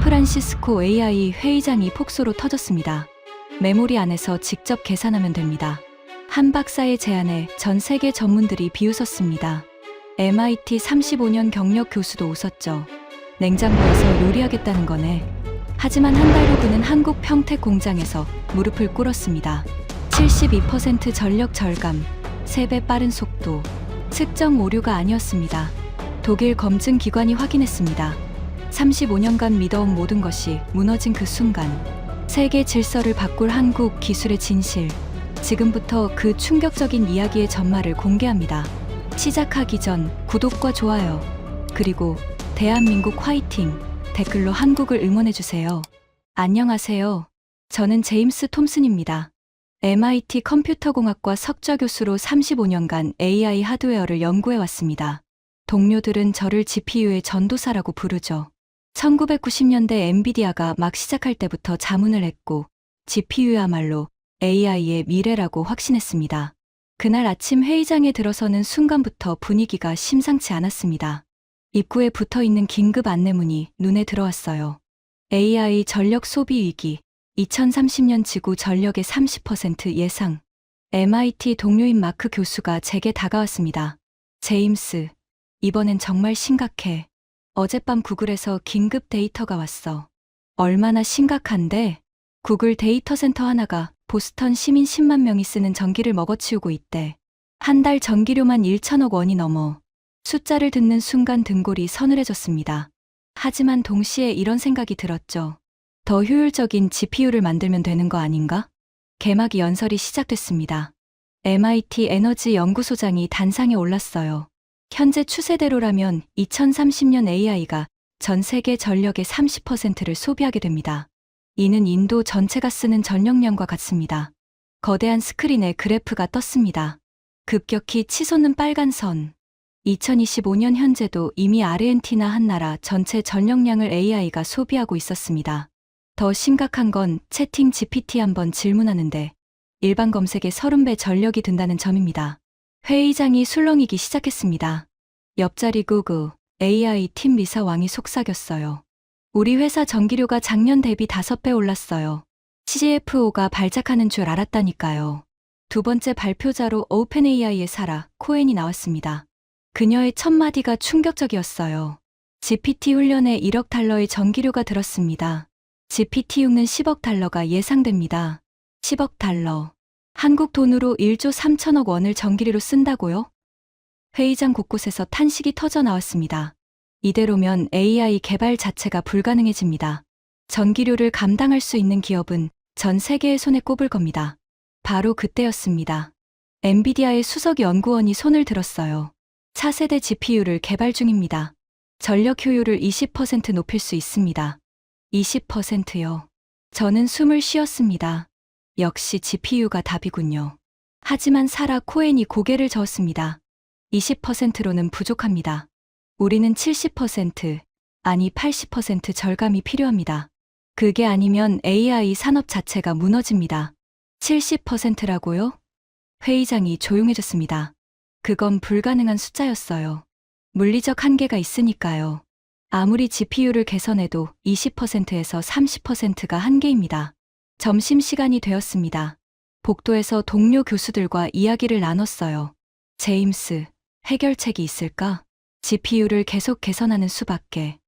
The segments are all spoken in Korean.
샌프란시스코 AI 회의장이 폭소로 터졌습니다. 메모리 안에서 직접 계산하면 됩니다. 한 박사의 제안에 전 세계 전문들이 비웃었습니다. MIT 35년 경력 교수도 웃었죠. 냉장고에서 요리하겠다는 거네. 하지만 한 달 후 그는 한국 평택 공장에서 무릎을 꿇었습니다. 72% 전력 절감, 3배 빠른 속도, 측정 오류가 아니었습니다. 독일 검증 기관이 확인했습니다. 35년간 믿어온 모든 것이 무너진 그 순간, 세계 질서를 바꿀 한국 기술의 진실, 지금부터 그 충격적인 이야기의 전말을 공개합니다. 시작하기 전 구독과 좋아요, 그리고 대한민국 화이팅! 댓글로 한국을 응원해주세요. 안녕하세요. 저는 제임스 톰슨입니다. MIT 컴퓨터공학과 석좌 교수로 35년간 AI 하드웨어를 연구해왔습니다. 동료들은 저를 GPU의 전도사라고 부르죠. 1990년대 엔비디아가 막 시작할 때부터 자문을 했고, GPU야말로 AI의 미래라고 확신했습니다. 그날 아침 회의장에 들어서는 순간부터 분위기가 심상치 않았습니다. 입구에 붙어있는 긴급 안내문이 눈에 들어왔어요. AI 전력 소비 위기, 2030년 지구 전력의 30% 예상. MIT 동료인 마크 교수가 제게 다가왔습니다. 제임스, 이번엔 정말 심각해. 어젯밤 구글에서 긴급 데이터가 왔어. 얼마나 심각한데? 구글 데이터 센터 하나가 보스턴 시민 10만 명이 쓰는 전기를 먹어치우고 있대. 한 달 전기료만 1천억 원이 넘어. 숫자를 듣는 순간 등골이 서늘해졌습니다. 하지만 동시에 이런 생각이 들었죠. 더 효율적인 GPU를 만들면 되는 거 아닌가? 개막 연설이 시작됐습니다. MIT 에너지 연구소장이 단상에 올랐어요. 현재 추세대로라면 2030년 AI가 전 세계 전력의 30%를 소비하게 됩니다. 이는 인도 전체가 쓰는 전력량과 같습니다. 거대한 스크린에 그래프가 떴습니다. 급격히 치솟는 빨간 선. 2025년 현재도 이미 아르헨티나 한 나라 전체 전력량을 AI가 소비하고 있었습니다. 더 심각한 건 채팅 GPT 한번 질문하는데 일반 검색에 30배 전력이 든다는 점입니다. 회의장이 술렁이기 시작했습니다. 옆자리 구글 AI 팀 리사왕이 속삭였어요. 우리 회사 전기료가 작년 대비 5배 올랐어요. CFO가 발작하는 줄 알았다니까요. 두 번째 발표자로 오펜AI의 사라 코엔이 나왔습니다. 그녀의 첫 마디가 충격적이었어요. GPT 훈련에 1억 달러의 전기료가 들었습니다. GPT-6는 10억 달러가 예상됩니다. 10억 달러. 한국 돈으로 1조 3천억 원을 전기료로 쓴다고요? 회의장 곳곳에서 탄식이 터져 나왔습니다. 이대로면 AI 개발 자체가 불가능해집니다. 전기료를 감당할 수 있는 기업은 전 세계의 손에 꼽을 겁니다. 바로 그때였습니다. 엔비디아의 수석 연구원이 손을 들었어요. 차세대 GPU를 개발 중입니다. 전력 효율을 20% 높일 수 있습니다. 20%요. 저는 숨을 쉬었습니다. 역시 GPU가 답이군요. 하지만 사라 코엔이 고개를 저었습니다. 20%로는 부족합니다. 우리는 70%, 아니 80% 절감이 필요합니다. 그게 아니면 AI 산업 자체가 무너집니다. 70%라고요? 회의장이 조용해졌습니다. 그건 불가능한 숫자였어요. 물리적 한계가 있으니까요. 아무리 GPU를 개선해도 20%에서 30%가 한계입니다. 점심시간이 되었습니다. 복도에서 동료 교수들과 이야기를 나눴어요. 제임스, 해결책이 있을까? GPU를 계속 개선하는 수밖에.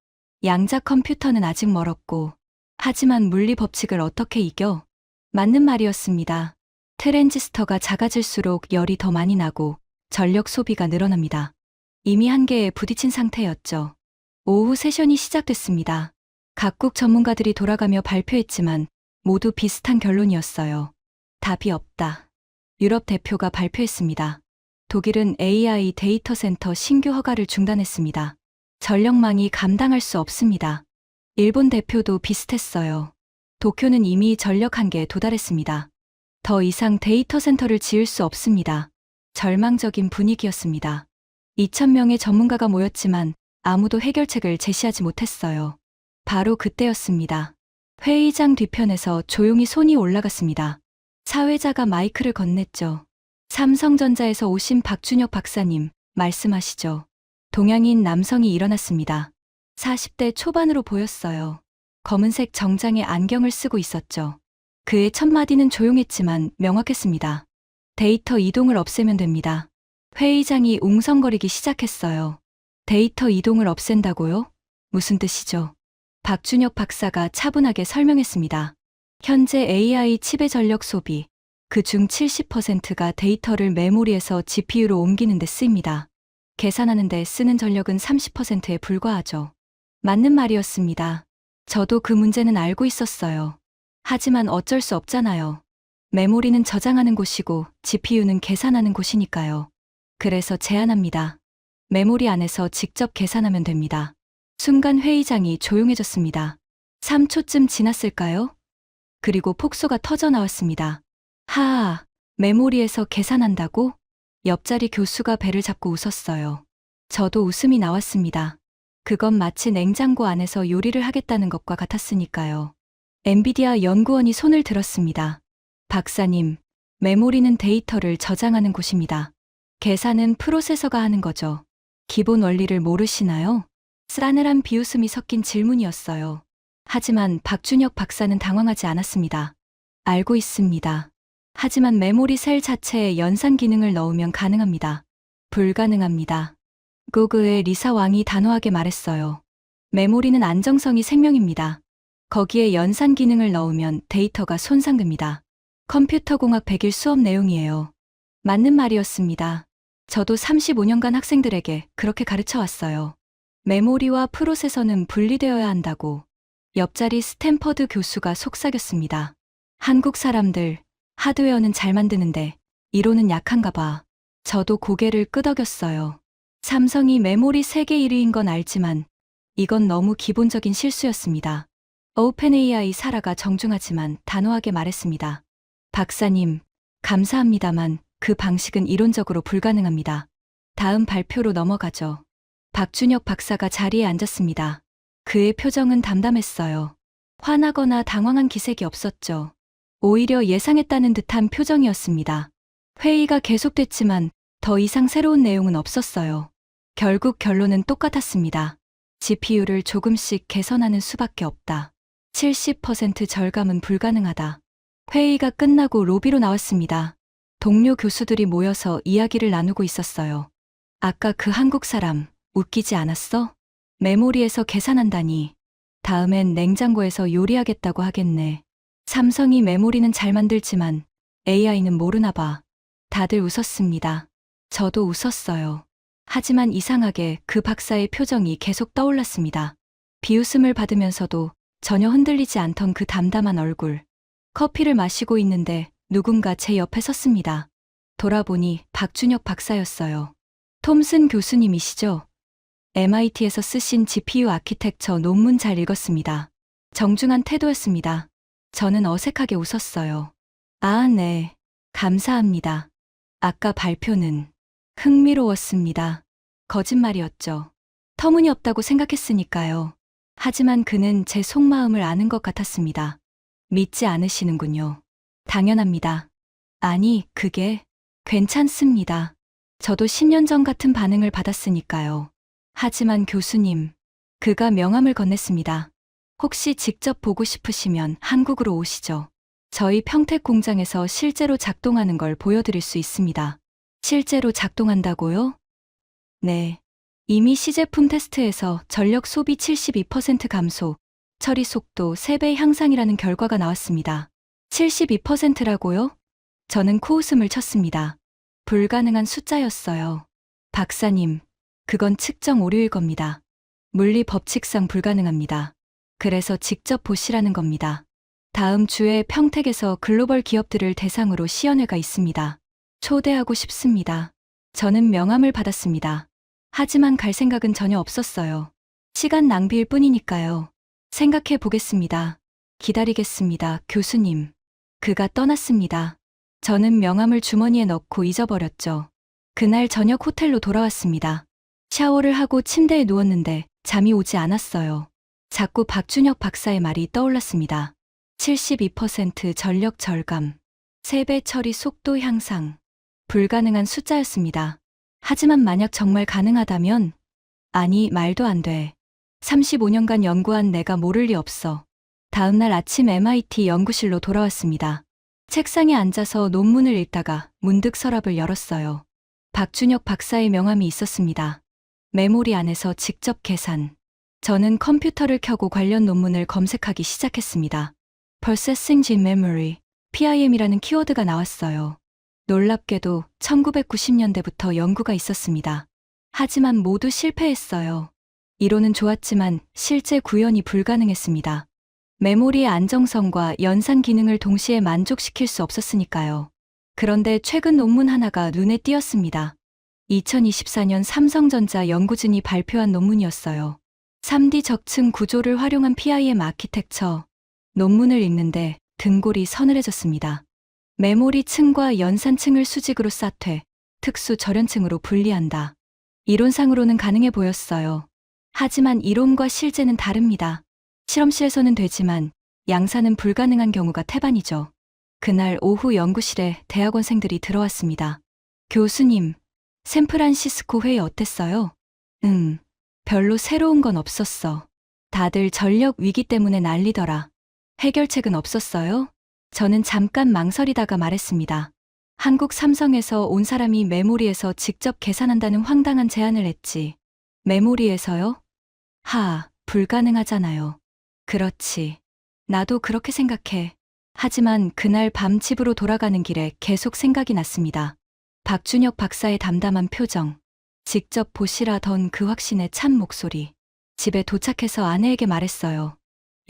양자 컴퓨터는 아직 멀었고, 하지만 물리 법칙을 어떻게 이겨? 맞는 말이었습니다. 트랜지스터가 작아질수록 열이 더 많이 나고 전력 소비가 늘어납니다. 이미 한계에 부딪힌 상태였죠. 오후 세션이 시작됐습니다. 각국 전문가들이 돌아가며 발표했지만 모두 비슷한 결론이었어요. 답이 없다. 유럽 대표가 발표했습니다. 독일은 AI 데이터 센터 신규 허가를 중단했습니다. 전력망이 감당할 수 없습니다. 일본 대표도 비슷했어요. 도쿄는 이미 전력 한계에 도달했습니다. 더 이상 데이터 센터를 지을 수 없습니다. 절망적인 분위기였습니다. 2,000명의 전문가가 모였지만 아무도 해결책을 제시하지 못했어요. 바로 그때였습니다. 회의장 뒤편에서 조용히 손이 올라갔습니다. 사회자가 마이크를 건넸죠. 삼성전자에서 오신 박준혁 박사님, 말씀하시죠. 동양인 남성이 일어났습니다. 40대 초반으로 보였어요. 검은색 정장에 안경을 쓰고 있었죠. 그의 첫 마디는 조용했지만 명확했습니다. 데이터 이동을 없애면 됩니다. 회의장이 웅성거리기 시작했어요. 데이터 이동을 없앤다고요? 무슨 뜻이죠? 박준혁 박사가 차분하게 설명했습니다. 현재 AI 칩의 전력 소비, 그중 70%가 데이터를 메모리에서 GPU로 옮기는 데 쓰입니다. 계산하는 데 쓰는 전력은 30%에 불과하죠. 맞는 말이었습니다. 저도 그 문제는 알고 있었어요. 하지만 어쩔 수 없잖아요. 메모리는 저장하는 곳이고 GPU는 계산하는 곳이니까요. 그래서 제안합니다. 메모리 안에서 직접 계산하면 됩니다. 순간 회의장이 조용해졌습니다. 3초쯤 지났을까요? 그리고 폭소가 터져 나왔습니다. 하하, 메모리에서 계산한다고? 옆자리 교수가 배를 잡고 웃었어요. 저도 웃음이 나왔습니다. 그건 마치 냉장고 안에서 요리를 하겠다는 것과 같았으니까요. 엔비디아 연구원이 손을 들었습니다. 박사님, 메모리는 데이터를 저장하는 곳입니다. 계산은 프로세서가 하는 거죠. 기본 원리를 모르시나요? 싸늘한 비웃음이 섞인 질문이었어요. 하지만 박준혁 박사는 당황하지 않았습니다. 알고 있습니다. 하지만 메모리 셀 자체에 연산 기능을 넣으면 가능합니다. 불가능합니다. 구글의 리사 왕이 단호하게 말했어요. 메모리는 안정성이 생명입니다. 거기에 연산 기능을 넣으면 데이터가 손상됩니다. 컴퓨터 공학 100일 수업 내용이에요. 맞는 말이었습니다. 저도 35년간 학생들에게 그렇게 가르쳐 왔어요. 메모리와 프로세서는 분리되어야 한다고. 옆자리 스탠퍼드 교수가 속삭였습니다. 한국 사람들, 하드웨어는 잘 만드는데 이론은 약한가 봐. 저도 고개를 끄덕였어요. 삼성이 메모리 세계 1위인 건 알지만 이건 너무 기본적인 실수였습니다. 오펜AI 사라가 정중하지만 단호하게 말했습니다. 박사님, 감사합니다만 그 방식은 이론적으로 불가능합니다. 다음 발표로 넘어가죠. 박준혁 박사가 자리에 앉았습니다. 그의 표정은 담담했어요. 화나거나 당황한 기색이 없었죠. 오히려 예상했다는 듯한 표정이었습니다. 회의가 계속됐지만 더 이상 새로운 내용은 없었어요. 결국 결론은 똑같았습니다. GPU를 조금씩 개선하는 수밖에 없다. 70% 절감은 불가능하다. 회의가 끝나고 로비로 나왔습니다. 동료 교수들이 모여서 이야기를 나누고 있었어요. 아까 그 한국 사람, 웃기지 않았어? 메모리에서 계산한다니. 다음엔 냉장고에서 요리하겠다고 하겠네. 삼성이 메모리는 잘 만들지만 AI는 모르나 봐. 다들 웃었습니다. 저도 웃었어요. 하지만 이상하게 그 박사의 표정이 계속 떠올랐습니다. 비웃음을 받으면서도 전혀 흔들리지 않던 그 담담한 얼굴. 커피를 마시고 있는데 누군가 제 옆에 섰습니다. 돌아보니 박준혁 박사였어요. 톰슨 교수님이시죠? MIT에서 쓰신 GPU 아키텍처 논문 잘 읽었습니다. 정중한 태도였습니다. 저는 어색하게 웃었어요. 아, 네. 감사합니다. 아까 발표는 흥미로웠습니다. 거짓말이었죠. 터무니없다고 생각했으니까요. 하지만 그는 제 속마음을 아는 것 같았습니다. 믿지 않으시는군요. 당연합니다. 아니, 그게 괜찮습니다. 저도 10년 전 같은 반응을 받았으니까요. 하지만 교수님, 그가 명함을 건넸습니다. 혹시 직접 보고 싶으시면 한국으로 오시죠. 저희 평택 공장에서 실제로 작동하는 걸 보여드릴 수 있습니다. 실제로 작동한다고요? 네. 이미 시제품 테스트에서 전력 소비 72% 감소, 처리 속도 3배 향상이라는 결과가 나왔습니다. 72%라고요? 저는 코웃음을 쳤습니다. 불가능한 숫자였어요. 박사님, 그건 측정 오류일 겁니다. 물리 법칙상 불가능합니다. 그래서 직접 보시라는 겁니다. 다음 주에 평택에서 글로벌 기업들을 대상으로 시연회가 있습니다. 초대하고 싶습니다. 저는 명함을 받았습니다. 하지만 갈 생각은 전혀 없었어요. 시간 낭비일 뿐이니까요. 생각해 보겠습니다. 기다리겠습니다, 교수님. 그가 떠났습니다. 저는 명함을 주머니에 넣고 잊어버렸죠. 그날 저녁 호텔로 돌아왔습니다. 샤워를 하고 침대에 누웠는데 잠이 오지 않았어요. 자꾸 박준혁 박사의 말이 떠올랐습니다. 72% 전력 절감, 3배 처리 속도 향상. 불가능한 숫자였습니다. 하지만 만약 정말 가능하다면, 아니, 말도 안 돼. 35년간 연구한 내가 모를 리 없어. 다음 날 아침 MIT 연구실로 돌아왔습니다. 책상에 앉아서 논문을 읽다가 문득 서랍을 열었어요. 박준혁 박사의 명함이 있었습니다. 메모리 안에서 직접 계산. 저는 컴퓨터를 켜고 관련 논문을 검색하기 시작했습니다. Processing Gene Memory, PIM이라는 키워드가 나왔어요. 놀랍게도 1990년대부터 연구가 있었습니다. 하지만 모두 실패했어요. 이론은 좋았지만 실제 구현이 불가능했습니다. 메모리의 안정성과 연산 기능을 동시에 만족시킬 수 없었으니까요. 그런데 최근 논문 하나가 눈에 띄었습니다. 2024년 삼성전자 연구진이 발표한 논문이었어요. 3D 적층 구조를 활용한 PIM 아키텍처. 논문을 읽는데 등골이 서늘해졌습니다. 메모리 층과 연산 층을 수직으로 쌓되 특수 절연층으로 분리한다. 이론상으로는 가능해 보였어요. 하지만 이론과 실제는 다릅니다. 실험실에서는 되지만 양산은 불가능한 경우가 태반이죠. 그날 오후 연구실에 대학원생들이 들어왔습니다. 교수님, 샌프란시스코 회의 어땠어요? 별로 새로운 건 없었어. 다들 전력 위기 때문에 난리더라. 해결책은 없었어요? 저는 잠깐 망설이다가 말했습니다. 한국 삼성에서 온 사람이 메모리에서 직접 계산한다는 황당한 제안을 했지. 메모리에서요? 불가능하잖아요. 그렇지. 나도 그렇게 생각해. 하지만 그날 밤 집으로 돌아가는 길에 계속 생각이 났습니다. 박준혁 박사의 담담한 표정. 직접 보시라던 그 확신의 찬 목소리. 집에 도착해서 아내에게 말했어요.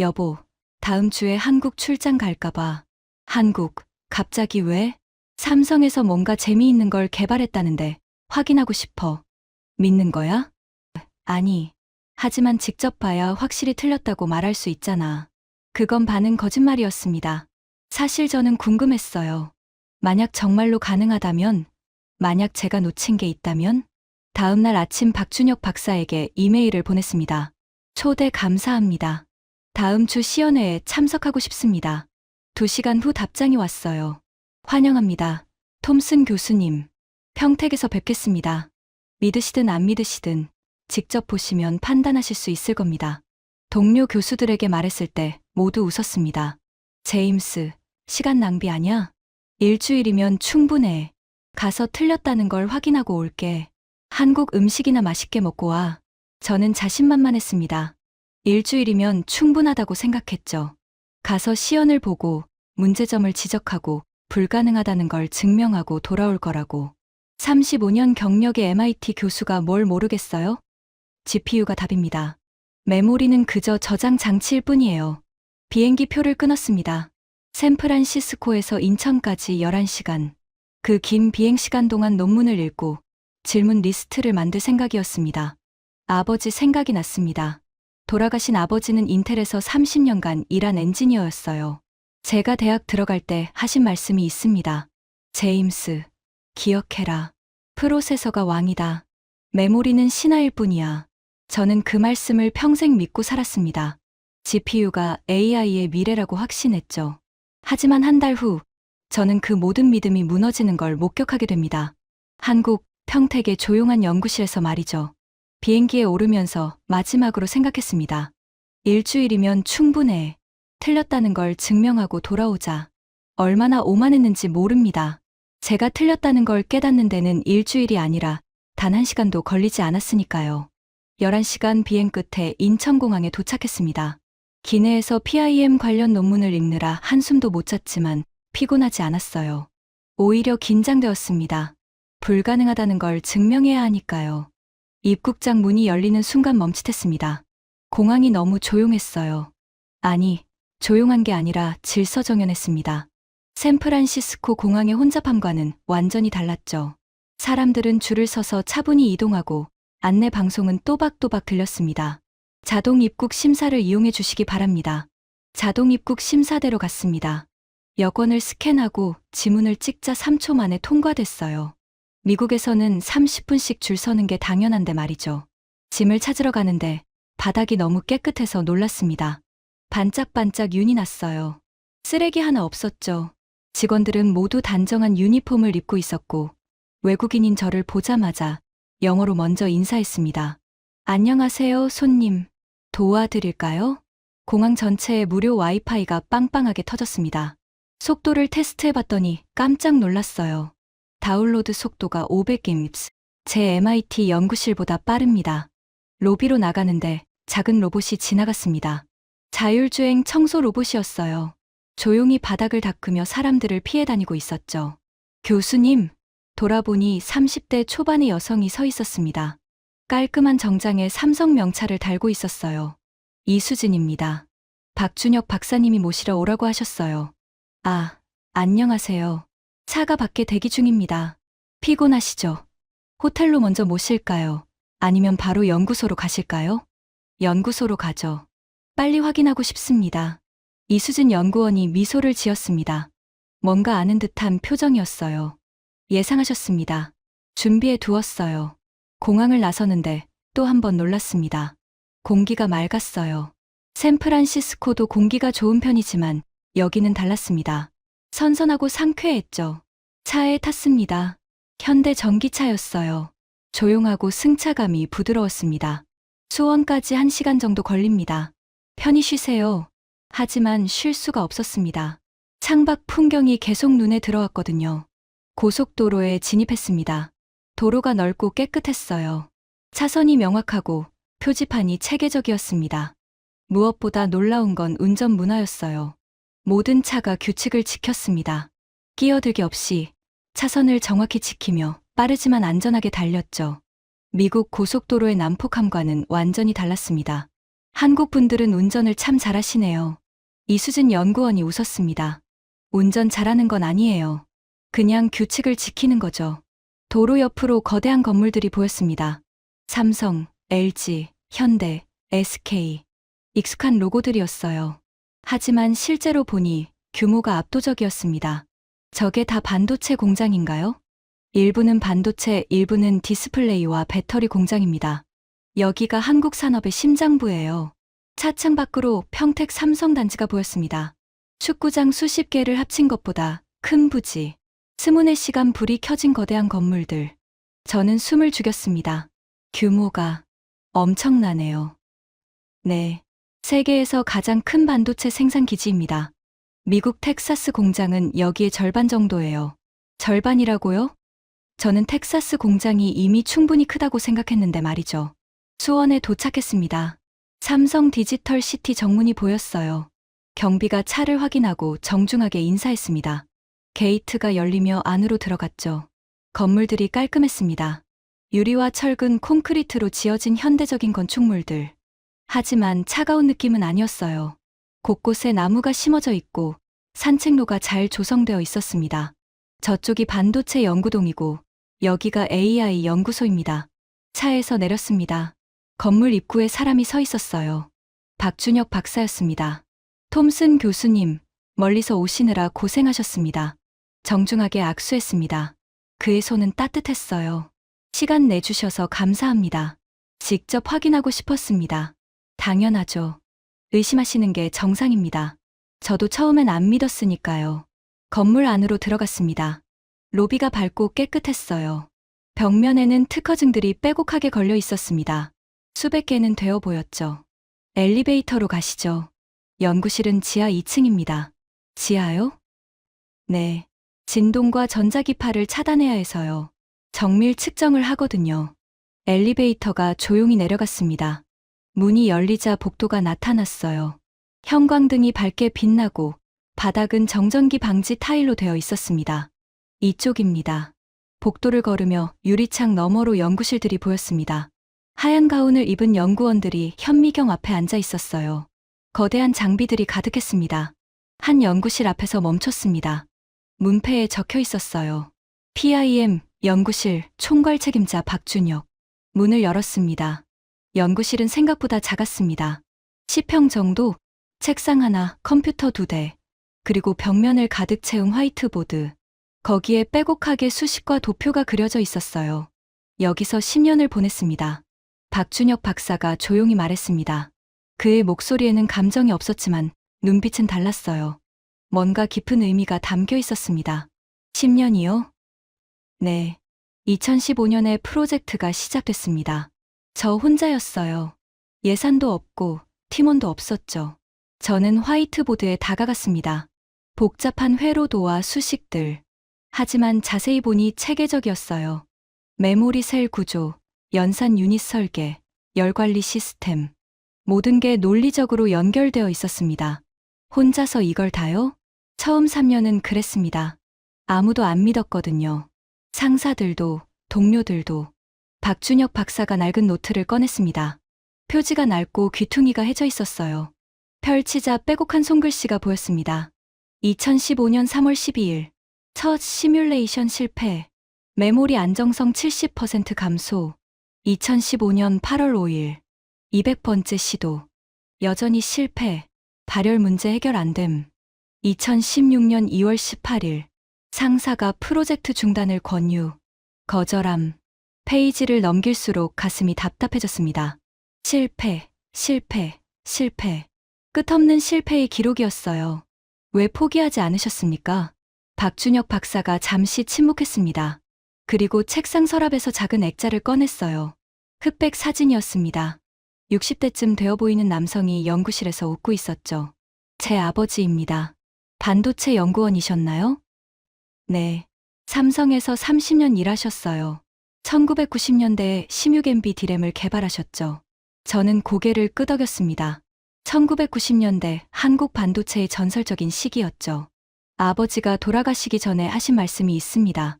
여보, 다음 주에 한국 출장 갈까봐. 한국, 갑자기 왜? 삼성에서 뭔가 재미있는 걸 개발했다는데 확인하고 싶어. 믿는 거야? 아니. 하지만 직접 봐야 확실히 틀렸다고 말할 수 있잖아. 그건 반은 거짓말이었습니다. 사실 저는 궁금했어요. 만약 정말로 가능하다면? 만약 제가 놓친 게 있다면? 다음 날 아침 박준혁 박사에게 이메일을 보냈습니다. 초대 감사합니다. 다음 주 시연회에 참석하고 싶습니다. 2시간 후 답장이 왔어요. 환영합니다. 톰슨 교수님. 평택에서 뵙겠습니다. 믿으시든 안 믿으시든 직접 보시면 판단하실 수 있을 겁니다. 동료 교수들에게 말했을 때 모두 웃었습니다. 제임스, 시간 낭비 아냐? 일주일이면 충분해. 가서 틀렸다는 걸 확인하고 올게. 한국 음식이나 맛있게 먹고 와. 저는 자신만만했습니다. 일주일이면 충분하다고 생각했죠. 가서 시연을 보고 문제점을 지적하고 불가능하다는 걸 증명하고 돌아올 거라고. 35년 경력의 MIT 교수가 뭘 모르겠어요? GPU가 답입니다. 메모리는 그저 저장 장치일 뿐이에요. 비행기 표를 끊었습니다. 샌프란시스코에서 인천까지 11시간. 그 긴 비행시간 동안 논문을 읽고 질문 리스트를 만들 생각이었습니다. 아버지 생각이 났습니다. 돌아가신 아버지는 인텔에서 30년간 일한 엔지니어였어요. 제가 대학 들어갈 때 하신 말씀이 있습니다. 제임스, 기억해라. 프로세서가 왕이다. 메모리는 신하일 뿐이야. 저는 그 말씀을 평생 믿고 살았습니다. GPU가 AI의 미래라고 확신했죠. 하지만 한 달 후, 저는 그 모든 믿음이 무너지는 걸 목격하게 됩니다. 한국, 평택의 조용한 연구실에서 말이죠. 비행기에 오르면서 마지막으로 생각했습니다. 일주일이면 충분해. 틀렸다는 걸 증명하고 돌아오자. 얼마나 오만했는지 모릅니다. 제가 틀렸다는 걸 깨닫는 데는 일주일이 아니라 단 1시간도 걸리지 않았으니까요. 11시간 비행 끝에 인천공항에 도착했습니다. 기내에서 PIM 관련 논문을 읽느라 한숨도 못 잤지만 피곤하지 않았어요. 오히려 긴장되었습니다. 불가능하다는 걸 증명해야 하니까요. 입국장 문이 열리는 순간 멈칫했습니다. 공항이 너무 조용했어요. 아니, 조용한 게 아니라 질서정연했습니다. 샌프란시스코 공항의 혼잡함과는 완전히 달랐죠. 사람들은 줄을 서서 차분히 이동하고 안내 방송은 또박또박 들렸습니다. 자동 입국 심사를 이용해 주시기 바랍니다. 자동 입국 심사대로 갔습니다. 여권을 스캔하고 지문을 찍자 3초 만에 통과됐어요. 미국에서는 30분씩 줄 서는 게 당연한데 말이죠. 짐을 찾으러 가는데 바닥이 너무 깨끗해서 놀랐습니다. 반짝반짝 윤이 났어요. 쓰레기 하나 없었죠. 직원들은 모두 단정한 유니폼을 입고 있었고 외국인인 저를 보자마자 영어로 먼저 인사했습니다. 안녕하세요, 손님. 도와드릴까요? 공항 전체에 무료 와이파이가 빵빵하게 터졌습니다. 속도를 테스트해봤더니 깜짝 놀랐어요. 다운로드 속도가 500Mbps. 제 MIT 연구실보다 빠릅니다. 로비로 나가는데 작은 로봇이 지나갔습니다. 자율주행 청소 로봇이었어요. 조용히 바닥을 닦으며 사람들을 피해 다니고 있었죠. 교수님, 돌아보니 30대 초반의 여성이 서 있었습니다. 깔끔한 정장에 삼성 명찰을 달고 있었어요. 이수진입니다. 박준혁 박사님이 모시러 오라고 하셨어요. 아, 안녕하세요. 차가 밖에 대기 중입니다. 피곤하시죠? 호텔로 먼저 모실까요? 아니면 바로 연구소로 가실까요? 연구소로 가죠. 빨리 확인하고 싶습니다. 이수진 연구원이 미소를 지었습니다. 뭔가 아는 듯한 표정이었어요. 예상하셨습니다. 준비해 두었어요. 공항을 나서는데 또 한 번 놀랐습니다. 공기가 맑았어요. 샌프란시스코도 공기가 좋은 편이지만 여기는 달랐습니다. 선선하고 상쾌했죠. 차에 탔습니다. 현대 전기차였어요. 조용하고 승차감이 부드러웠습니다. 수원까지 1시간 정도 걸립니다. 편히 쉬세요. 하지만 쉴 수가 없었습니다. 창밖 풍경이 계속 눈에 들어왔거든요. 고속도로에 진입했습니다. 도로가 넓고 깨끗했어요. 차선이 명확하고 표지판이 체계적이었습니다. 무엇보다 놀라운 건 운전 문화였어요. 모든 차가 규칙을 지켰습니다. 끼어들기 없이 차선을 정확히 지키며 빠르지만 안전하게 달렸죠. 미국 고속도로의 난폭함과는 완전히 달랐습니다. 한국 분들은 운전을 참 잘하시네요. 이수진 연구원이 웃었습니다. 운전 잘하는 건 아니에요. 그냥 규칙을 지키는 거죠. 도로 옆으로 거대한 건물들이 보였습니다. 삼성, LG, 현대, SK. 익숙한 로고들이었어요. 하지만 실제로 보니 규모가 압도적이었습니다. 저게 다 반도체 공장인가요? 일부는 반도체, 일부는 디스플레이와 배터리 공장입니다. 여기가 한국 산업의 심장부예요. 차창 밖으로 평택 삼성 단지가 보였습니다. 축구장 수십 개를 합친 것보다 큰 부지. 24시간 불이 켜진 거대한 건물들. 저는 숨을 죽였습니다. 규모가 엄청나네요. 네. 세계에서 가장 큰 반도체 생산 기지입니다. 미국 텍사스 공장은 여기의 절반 정도예요. 절반이라고요? 저는 텍사스 공장이 이미 충분히 크다고 생각했는데 말이죠. 수원에 도착했습니다. 삼성 디지털 시티 정문이 보였어요. 경비가 차를 확인하고 정중하게 인사했습니다. 게이트가 열리며 안으로 들어갔죠. 건물들이 깔끔했습니다. 유리와 철근, 콘크리트로 지어진 현대적인 건축물들. 하지만 차가운 느낌은 아니었어요. 곳곳에 나무가 심어져 있고 산책로가 잘 조성되어 있었습니다. 저쪽이 반도체 연구동이고 여기가 AI 연구소입니다. 차에서 내렸습니다. 건물 입구에 사람이 서 있었어요. 박준혁 박사였습니다. 톰슨 교수님, 멀리서 오시느라 고생하셨습니다. 정중하게 악수했습니다. 그의 손은 따뜻했어요. 시간 내주셔서 감사합니다. 직접 확인하고 싶었습니다. 당연하죠. 의심하시는 게 정상입니다. 저도 처음엔 안 믿었으니까요. 건물 안으로 들어갔습니다. 로비가 밝고 깨끗했어요. 벽면에는 특허증들이 빼곡하게 걸려 있었습니다. 수백 개는 되어 보였죠. 엘리베이터로 가시죠. 연구실은 지하 2층입니다. 지하요? 네. 진동과 전자기파를 차단해야 해서요. 정밀 측정을 하거든요. 엘리베이터가 조용히 내려갔습니다. 문이 열리자 복도가 나타났어요. 형광등이 밝게 빛나고 바닥은 정전기 방지 타일로 되어 있었습니다. 이쪽입니다. 복도를 걸으며 유리창 너머로 연구실들이 보였습니다. 하얀 가운을 입은 연구원들이 현미경 앞에 앉아 있었어요. 거대한 장비들이 가득했습니다. 한 연구실 앞에서 멈췄습니다. 문패에 적혀 있었어요. PIM 연구실 총괄 책임자 박준혁. 문을 열었습니다. 연구실은 생각보다 작았습니다. 10평 정도, 책상 하나, 컴퓨터 2대, 그리고 벽면을 가득 채운 화이트보드. 거기에 빼곡하게 수식과 도표가 그려져 있었어요. 여기서 10년을 보냈습니다. 박준혁 박사가 조용히 말했습니다. 그의 목소리에는 감정이 없었지만 눈빛은 달랐어요. 뭔가 깊은 의미가 담겨 있었습니다. 10년이요? 네. 2015년에 프로젝트가 시작됐습니다. 저 혼자였어요. 예산도 없고 팀원도 없었죠. 저는 화이트보드에 다가갔습니다. 복잡한 회로도와 수식들. 하지만 자세히 보니 체계적이었어요. 메모리 셀 구조, 연산 유닛 설계, 열 관리 시스템. 모든 게 논리적으로 연결되어 있었습니다. 혼자서 이걸 다요? 처음 3년은 그랬습니다. 아무도 안 믿었거든요. 상사들도, 동료들도. 박준혁 박사가 낡은 노트를 꺼냈습니다. 표지가 낡고 귀퉁이가 해져 있었어요. 펼치자 빼곡한 손글씨가 보였습니다. 2015년 3월 12일. 첫 시뮬레이션 실패. 메모리 안정성 70% 감소. 2015년 8월 5일. 200번째 시도. 여전히 실패. 발열 문제 해결 안 됨. 2016년 2월 18일. 상사가 프로젝트 중단을 권유. 거절함. 페이지를 넘길수록 가슴이 답답해졌습니다. 실패, 실패, 실패. 끝없는 실패의 기록이었어요. 왜 포기하지 않으셨습니까? 박준혁 박사가 잠시 침묵했습니다. 그리고 책상 서랍에서 작은 액자를 꺼냈어요. 흑백 사진이었습니다. 60대쯤 되어 보이는 남성이 연구실에서 웃고 있었죠. 제 아버지입니다. 반도체 연구원이셨나요? 네. 삼성에서 30년 일하셨어요. 1990년대에 16MB 디램을 개발하셨죠. 저는 고개를 끄덕였습니다. 1990년대 한국 반도체의 전설적인 시기였죠. 아버지가 돌아가시기 전에 하신 말씀이 있습니다.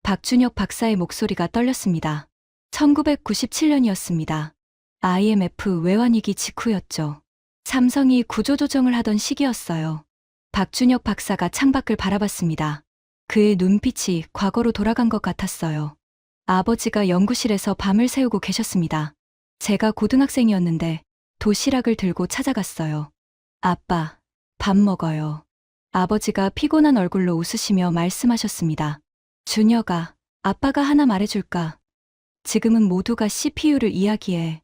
박준혁 박사의 목소리가 떨렸습니다. 1997년이었습니다. IMF 외환위기 직후였죠. 삼성이 구조조정을 하던 시기였어요. 박준혁 박사가 창밖을 바라봤습니다. 그의 눈빛이 과거로 돌아간 것 같았어요. 아버지가 연구실에서 밤을 새우고 계셨습니다. 제가 고등학생이었는데 도시락을 들고 찾아갔어요. 아빠, 밥 먹어요. 아버지가 피곤한 얼굴로 웃으시며 말씀하셨습니다. 준혁아, 아빠가 하나 말해줄까? 지금은 모두가 CPU를 이야기해.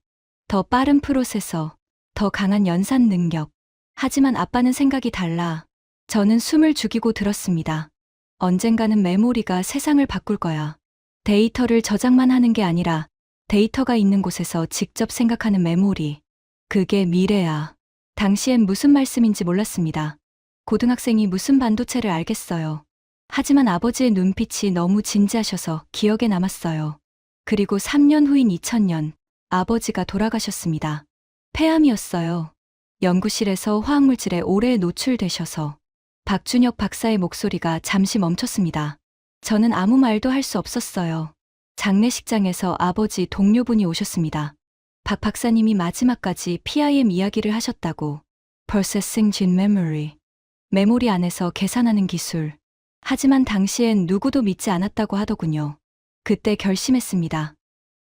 더 빠른 프로세서, 더 강한 연산 능력. 하지만 아빠는 생각이 달라. 저는 숨을 죽이고 들었습니다. 언젠가는 메모리가 세상을 바꿀 거야. 데이터를 저장만 하는 게 아니라 데이터가 있는 곳에서 직접 생각하는 메모리. 그게 미래야. 당시엔 무슨 말씀인지 몰랐습니다. 고등학생이 무슨 반도체를 알겠어요. 하지만 아버지의 눈빛이 너무 진지하셔서 기억에 남았어요. 그리고 3년 후인 2000년, 아버지가 돌아가셨습니다. 폐암이었어요. 연구실에서 화학물질에 오래 노출되셔서. 박준혁 박사의 목소리가 잠시 멈췄습니다. 저는 아무 말도 할 수 없었어요. 장례식장에서 아버지 동료분이 오셨습니다. 박 박사님이 마지막까지 PIM 이야기를 하셨다고. Processing Gene Memory. 메모리 안에서 계산하는 기술. 하지만 당시엔 누구도 믿지 않았다고 하더군요. 그때 결심했습니다.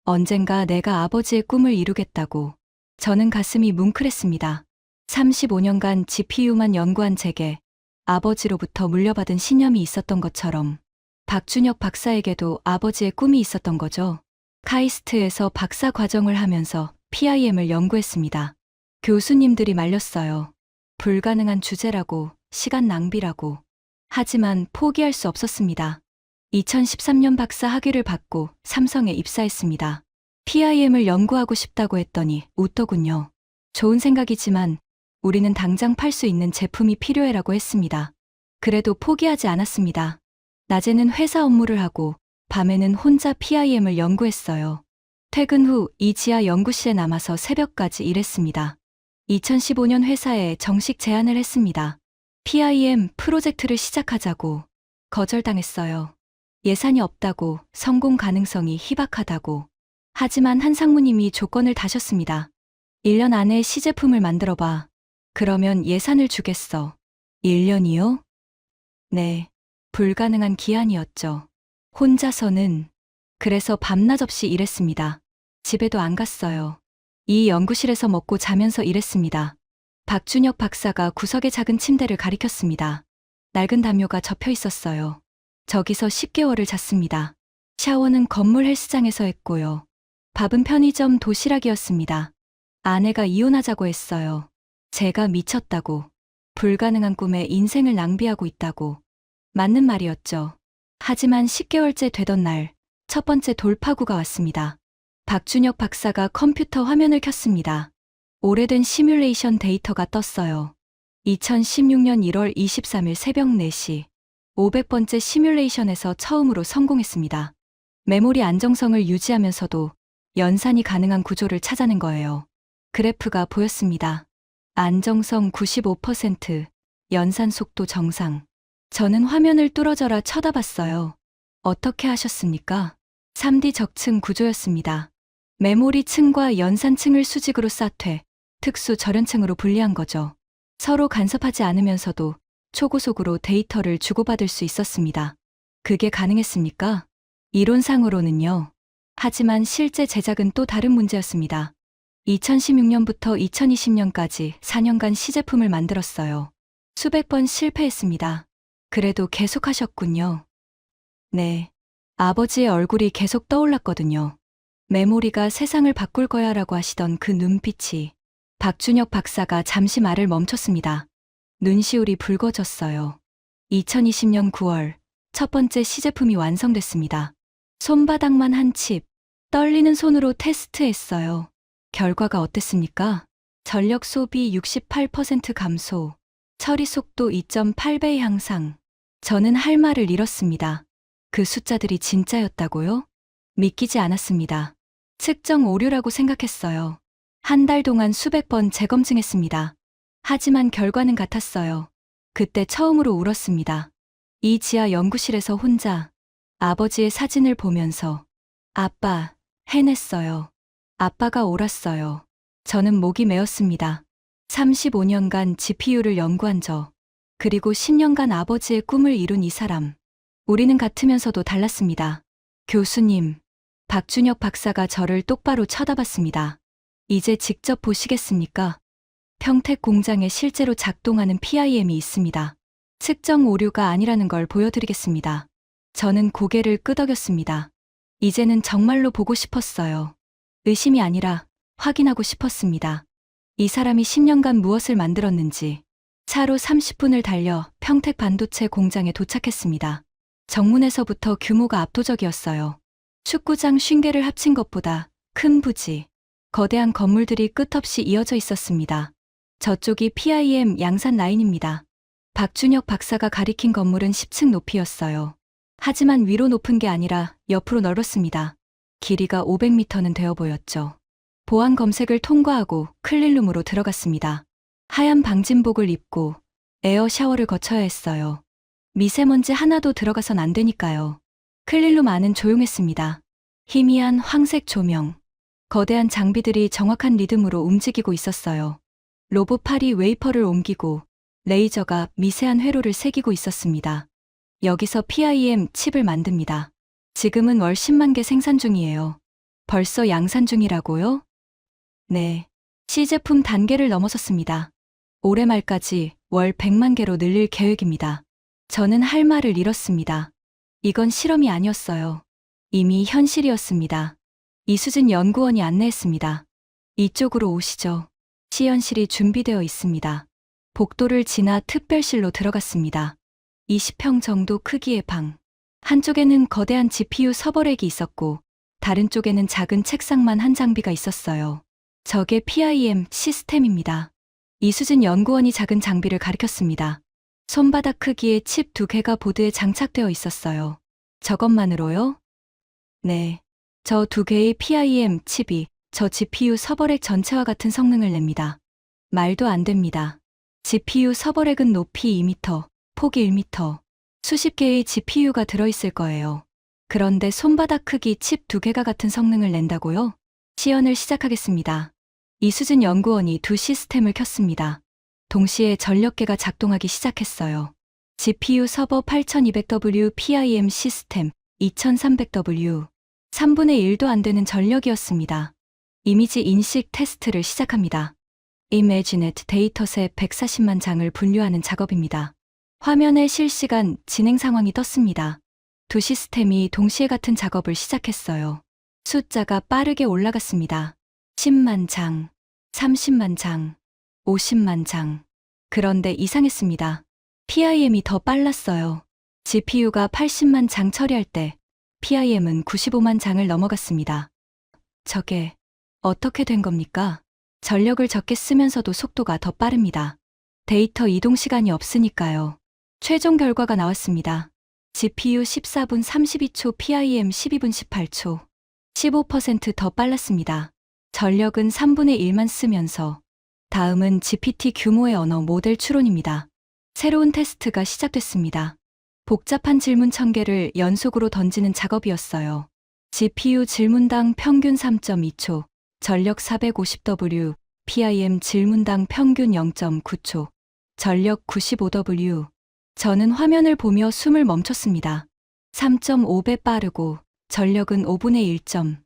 언젠가 내가 아버지의 꿈을 이루겠다고. 저는 가슴이 뭉클했습니다. 35년간 GPU만 연구한 제게 아버지로부터 물려받은 신념이 있었던 것처럼 박준혁 박사에게도 아버지의 꿈이 있었던 거죠. 카이스트에서 박사 과정을 하면서 PIM을 연구했습니다. 교수님들이 말렸어요. 불가능한 주제라고, 시간 낭비라고. 하지만 포기할 수 없었습니다. 2013년 박사 학위를 받고 삼성에 입사했습니다. PIM을 연구하고 싶다고 했더니 웃더군요. 좋은 생각이지만 우리는 당장 팔 수 있는 제품이 필요해라고 했습니다. 그래도 포기하지 않았습니다. 낮에는 회사 업무를 하고 밤에는 혼자 PIM을 연구했어요. 퇴근 후 이 지하 연구실에 남아서 새벽까지 일했습니다. 2015년 회사에 정식 제안을 했습니다. PIM 프로젝트를 시작하자고. 거절당했어요. 예산이 없다고, 성공 가능성이 희박하다고. 하지만 한 상무님이 조건을 다셨습니다. 1년 안에 시제품을 만들어봐. 그러면 예산을 주겠어. 1년이요? 네. 불가능한 기한이었죠. 혼자서는. 그래서 밤낮 없이 일했습니다. 집에도 안 갔어요. 이 연구실에서 먹고 자면서 일했습니다. 박준혁 박사가 구석의 작은 침대를 가리켰습니다. 낡은 담요가 접혀 있었어요. 저기서 10개월을 잤습니다. 샤워는 건물 헬스장에서 했고요. 밥은 편의점 도시락이었습니다. 아내가 이혼하자고 했어요. 제가 미쳤다고. 불가능한 꿈에 인생을 낭비하고 있다고. 맞는 말이었죠. 하지만 10개월째 되던 날, 첫 번째 돌파구가 왔습니다. 박준혁 박사가 컴퓨터 화면을 켰습니다. 오래된 시뮬레이션 데이터가 떴어요. 2016년 1월 23일 새벽 4시 500번째 시뮬레이션에서 처음으로 성공했습니다. 메모리 안정성을 유지하면서도 연산이 가능한 구조를 찾아낸 거예요. 그래프가 보였습니다. 안정성 95%, 연산 속도 정상. 저는 화면을 뚫어져라 쳐다봤어요. 어떻게 하셨습니까? 3D 적층 구조였습니다. 메모리 층과 연산 층을 수직으로 쌓되 특수 절연층으로 분리한 거죠. 서로 간섭하지 않으면서도 초고속으로 데이터를 주고받을 수 있었습니다. 그게 가능했습니까? 이론상으로는요. 하지만 실제 제작은 또 다른 문제였습니다. 2016년부터 2020년까지 4년간 시제품을 만들었어요. 수백 번 실패했습니다. 그래도 계속하셨군요. 네. 아버지의 얼굴이 계속 떠올랐거든요. 메모리가 세상을 바꿀 거야 라고 하시던 그 눈빛이. 박준혁 박사가 잠시 말을 멈췄습니다. 눈시울이 붉어졌어요. 2020년 9월 첫 번째 시제품이 완성됐습니다. 손바닥만 한 칩, 떨리는 손으로 테스트했어요. 결과가 어땠습니까? 전력 소비 68% 감소, 처리 속도 2.8배 향상. 저는 할 말을 잃었습니다. 그 숫자들이 진짜였다고요? 믿기지 않았습니다. 측정 오류라고 생각했어요. 한 달 동안 수백 번 재검증했습니다. 하지만 결과는 같았어요. 그때 처음으로 울었습니다. 이 지하 연구실에서 혼자 아버지의 사진을 보면서 아빠, 해냈어요. 아빠가 옳았어요. 저는 목이 메었습니다. 35년간 GPU를 연구한 저, 그리고 10년간 아버지의 꿈을 이룬 이 사람. 우리는 같으면서도 달랐습니다. 교수님, 박준혁 박사가 저를 똑바로 쳐다봤습니다. 이제 직접 보시겠습니까? 평택 공장에 실제로 작동하는 PIM이 있습니다. 측정 오류가 아니라는 걸 보여드리겠습니다. 저는 고개를 끄덕였습니다. 이제는 정말로 보고 싶었어요. 의심이 아니라 확인하고 싶었습니다. 이 사람이 10년간 무엇을 만들었는지. 차로 30분을 달려 평택 반도체 공장에 도착했습니다. 정문에서부터 규모가 압도적이었어요. 축구장 50개를 합친 것보다 큰 부지, 거대한 건물들이 끝없이 이어져 있었습니다. 저쪽이 PIM 양산 라인입니다. 박준혁 박사가 가리킨 건물은 10층 높이였어요. 하지만 위로 높은 게 아니라 옆으로 넓었습니다. 길이가 500m는 되어 보였죠. 보안 검색을 통과하고 클린룸으로 들어갔습니다. 하얀 방진복을 입고 에어 샤워를 거쳐야 했어요. 미세먼지 하나도 들어가선 안 되니까요. 클린룸 안은 조용했습니다. 희미한 황색 조명, 거대한 장비들이 정확한 리듬으로 움직이고 있었어요. 로봇 팔이 웨이퍼를 옮기고 레이저가 미세한 회로를 새기고 있었습니다. 여기서 PIM 칩을 만듭니다. 지금은 월 10만 개 생산 중이에요. 벌써 양산 중이라고요? 네. 시제품 단계를 넘어섰습니다. 올해 말까지 월 100만 개로 늘릴 계획입니다. 저는 할 말을 잃었습니다. 이건 실험이 아니었어요. 이미 현실이었습니다. 이수진 연구원이 안내했습니다. 이쪽으로 오시죠. 시연실이 준비되어 있습니다. 복도를 지나 특별실로 들어갔습니다. 20평 정도 크기의 방. 한쪽에는 거대한 GPU 서버렉이 있었고 다른 쪽에는 작은 책상만 한 장비가 있었어요. 저게 PIM 시스템입니다. 이수진 연구원이 작은 장비를 가리켰습니다. 손바닥 크기의 칩 2개가 보드에 장착되어 있었어요. 저것만으로요? 네. 저 2개의 PIM 칩이 저 GPU 서버렉 전체와 같은 성능을 냅니다. 말도 안 됩니다. GPU 서버렉은 높이 2m, 폭이 1m, 수십 개의 GPU가 들어있을 거예요. 그런데 손바닥 크기 칩 2개가 같은 성능을 낸다고요? 시연을 시작하겠습니다. 이수진 연구원이 두 시스템을 켰습니다. 동시에 전력계가 작동하기 시작했어요. GPU 서버 8200W PIM 시스템 2300W 3분의 1도 안 되는 전력이었습니다. 이미지 인식 테스트를 시작합니다. 이미지넷 데이터셋 140만 장을 분류하는 작업입니다. 화면에 실시간 진행 상황이 떴습니다. 두 시스템이 동시에 같은 작업을 시작했어요. 숫자가 빠르게 올라갔습니다. 10만 장, 30만 장, 50만 장. 그런데 이상했습니다. PIM이 더 빨랐어요. GPU가 80만 장 처리할 때 PIM은 95만 장을 넘어갔습니다. 저게 어떻게 된 겁니까? 전력을 적게 쓰면서도 속도가 더 빠릅니다. 데이터 이동 시간이 없으니까요. 최종 결과가 나왔습니다. GPU 14분 32초, PIM 12분 18초. 15% 더 빨랐습니다. 전력은 3분의 1만 쓰면서. 다음은 GPT 규모의 언어 모델 추론입니다. 새로운 테스트가 시작됐습니다. 복잡한 질문 1000개를 연속으로 던지는 작업이었어요. GPU 질문당 평균 3.2초, 전력 450W, PIM 질문당 평균 0.9초, 전력 95W. 저는 화면을 보며 숨을 멈췄습니다. 3.5배 빠르고 전력은 5분의 1점.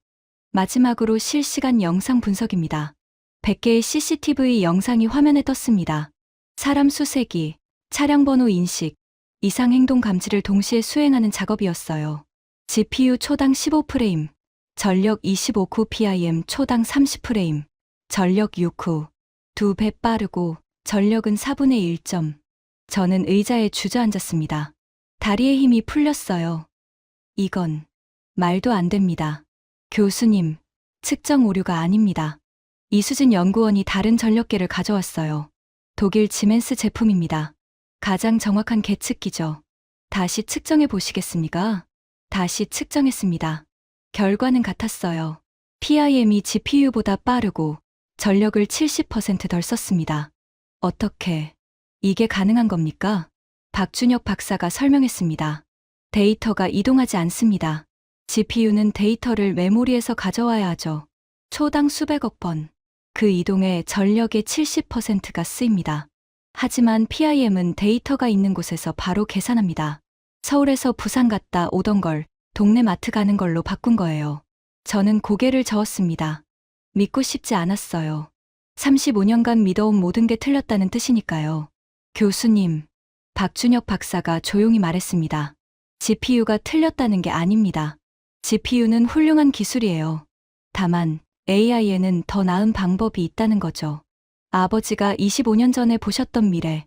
마지막으로 실시간 영상 분석입니다. 100개의 CCTV 영상이 화면에 떴습니다. 사람 수색이, 차량 번호 인식, 이상 행동 감지를 동시에 수행하는 작업이었어요. GPU 초당 15프레임, 전력 25구, PIM 초당 30프레임, 전력 6구, 2배 빠르고 전력은 4분의 1점. 저는 의자에 주저앉았습니다. 다리에 힘이 풀렸어요. 이건 말도 안 됩니다. 교수님, 측정 오류가 아닙니다. 이수진 연구원이 다른 전력계를 가져왔어요. 독일 지멘스 제품입니다. 가장 정확한 계측기죠. 다시 측정해 보시겠습니까? 다시 측정했습니다. 결과는 같았어요. PIM이 GPU보다 빠르고 전력을 70%덜 썼습니다. 어떻게 이게 가능한 겁니까? 박준혁 박사가 설명했습니다. 데이터가 이동하지 않습니다. GPU는 데이터를 메모리에서 가져와야 하죠. 초당 수백억 번. 그 이동에 전력의 70%가 쓰입니다. 하지만 PIM은 데이터가 있는 곳에서 바로 계산합니다. 서울에서 부산 갔다 오던 걸 동네 마트 가는 걸로 바꾼 거예요. 저는 고개를 저었습니다. 믿고 싶지 않았어요. 35년간 믿어온 모든 게 틀렸다는 뜻이니까요. 교수님, 박준혁 박사가 조용히 말했습니다. GPU가 틀렸다는 게 아닙니다. GPU는 훌륭한 기술이에요. 다만 AI에는 더 나은 방법이 있다는 거죠. 아버지가 25년 전에 보셨던 미래,